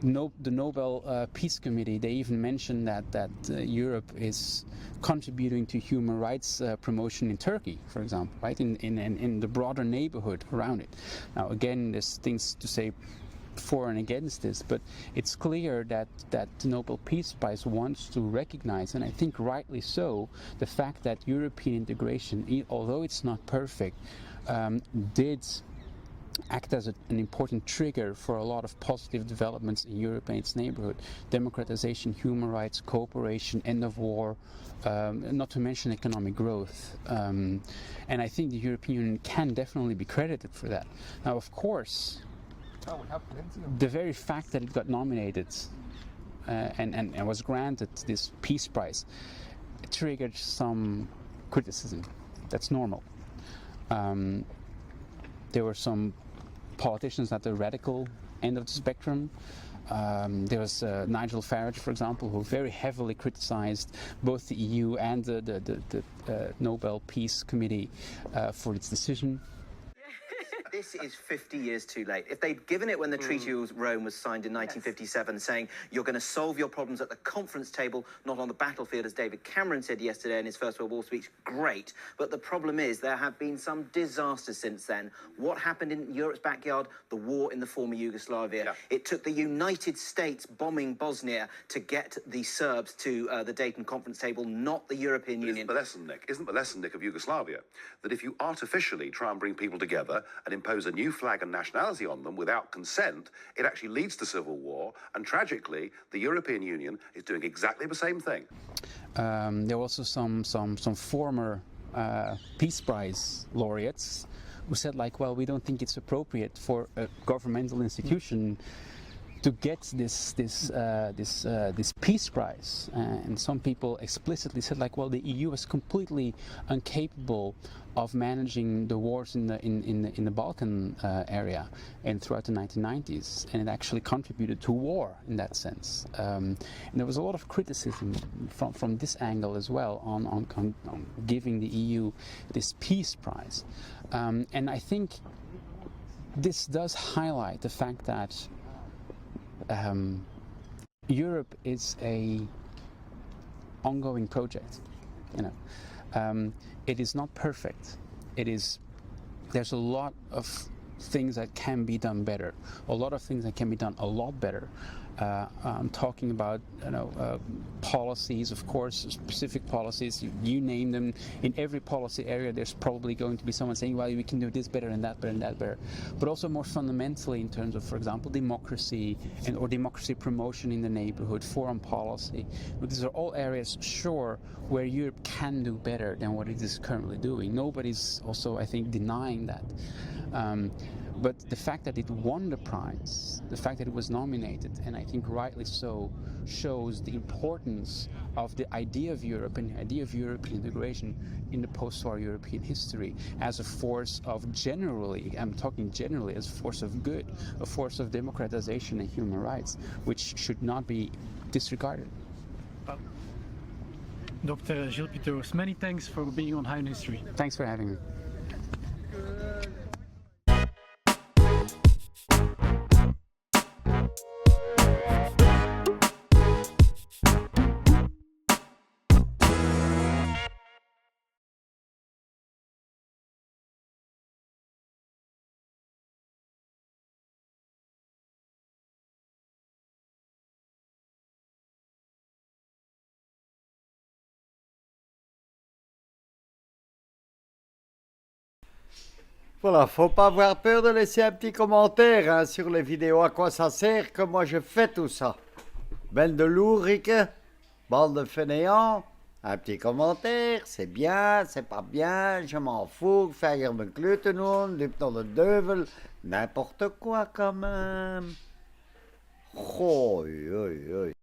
Nobel Peace Committee, they even mentioned that Europe is contributing to human rights promotion in Turkey, for example, right, in the broader neighborhood around it. Now again, there's things to say for and against this, but it's clear that the Nobel Peace Prize wants to recognize, and I think rightly so, the fact that European integration, although it's not perfect, did act as an important trigger for a lot of positive developments in Europe and its neighborhood. Democratization, human rights, cooperation, end of war, not to mention economic growth. And I think the European Union can definitely be credited for that. Now, of course, the very fact that it got nominated and was granted this Peace Prize triggered some criticism. That's normal. There were some politicians at the radical end of the spectrum. There was Nigel Farage, for example, who very heavily criticized both the EU and the Nobel Peace Committee for its decision. This is 50 years too late. If they'd given it when the Treaty of Rome was signed in 1957, saying you're going to solve your problems at the conference table, not on the battlefield, as David Cameron said yesterday in his First World War speech, great. But the problem is there have been some disasters since then. What happened in Europe's backyard? The war in the former Yugoslavia. Yeah. It took the United States bombing Bosnia to get the Serbs to the Dayton conference table, not the European Union. Isn't the lesson, Nick, of Yugoslavia, that if you artificially try and bring people together and impose a new flag and nationality on them without consent, it actually leads to civil war. And tragically, the European Union is doing exactly the same thing. There were also some former Peace Prize laureates who said, like, well, we don't think it's appropriate for a governmental institution to get this Peace Prize, and some people explicitly said, like, well, the EU is completely incapable of managing the wars in the Balkan area and throughout the 1990s, and it actually contributed to war in that sense. And there was a lot of criticism from this angle as well on giving the EU this Peace Prize, and I think this does highlight the fact that Europe is a ongoing project. It is not perfect. There's a lot of things that can be done better, a lot of things that can be done a lot better, talking about policies, of course, specific policies. You name them. In every policy area, there's probably going to be someone saying, "Well, we can do this better and that better and that better." But also more fundamentally, in terms of, for example, democracy or democracy promotion in the neighborhood, foreign policy. But these are all areas, sure, where Europe can do better than what it is currently doing. Nobody's also, I think, denying that. But the fact that it won the prize, the fact that it was nominated, and I think rightly so, shows the importance of the idea of Europe and the idea of European integration in the post-war European history as a force of generally, I'm talking generally, as a force of good, a force of democratization and human rights, which should not be disregarded. Dr. Gilles Pitours, many thanks for being on High in History. Thanks for having me. Voilà, faut pas avoir peur de laisser un petit commentaire hein, sur les vidéos. À quoi ça sert que moi je fais tout ça? Ben de lourrique, bande de fainéants, un petit commentaire, c'est bien, c'est pas bien, je m'en fous, faire me kluten nun, dans le deuvel, n'importe quoi quand même. Oh, oi, oi.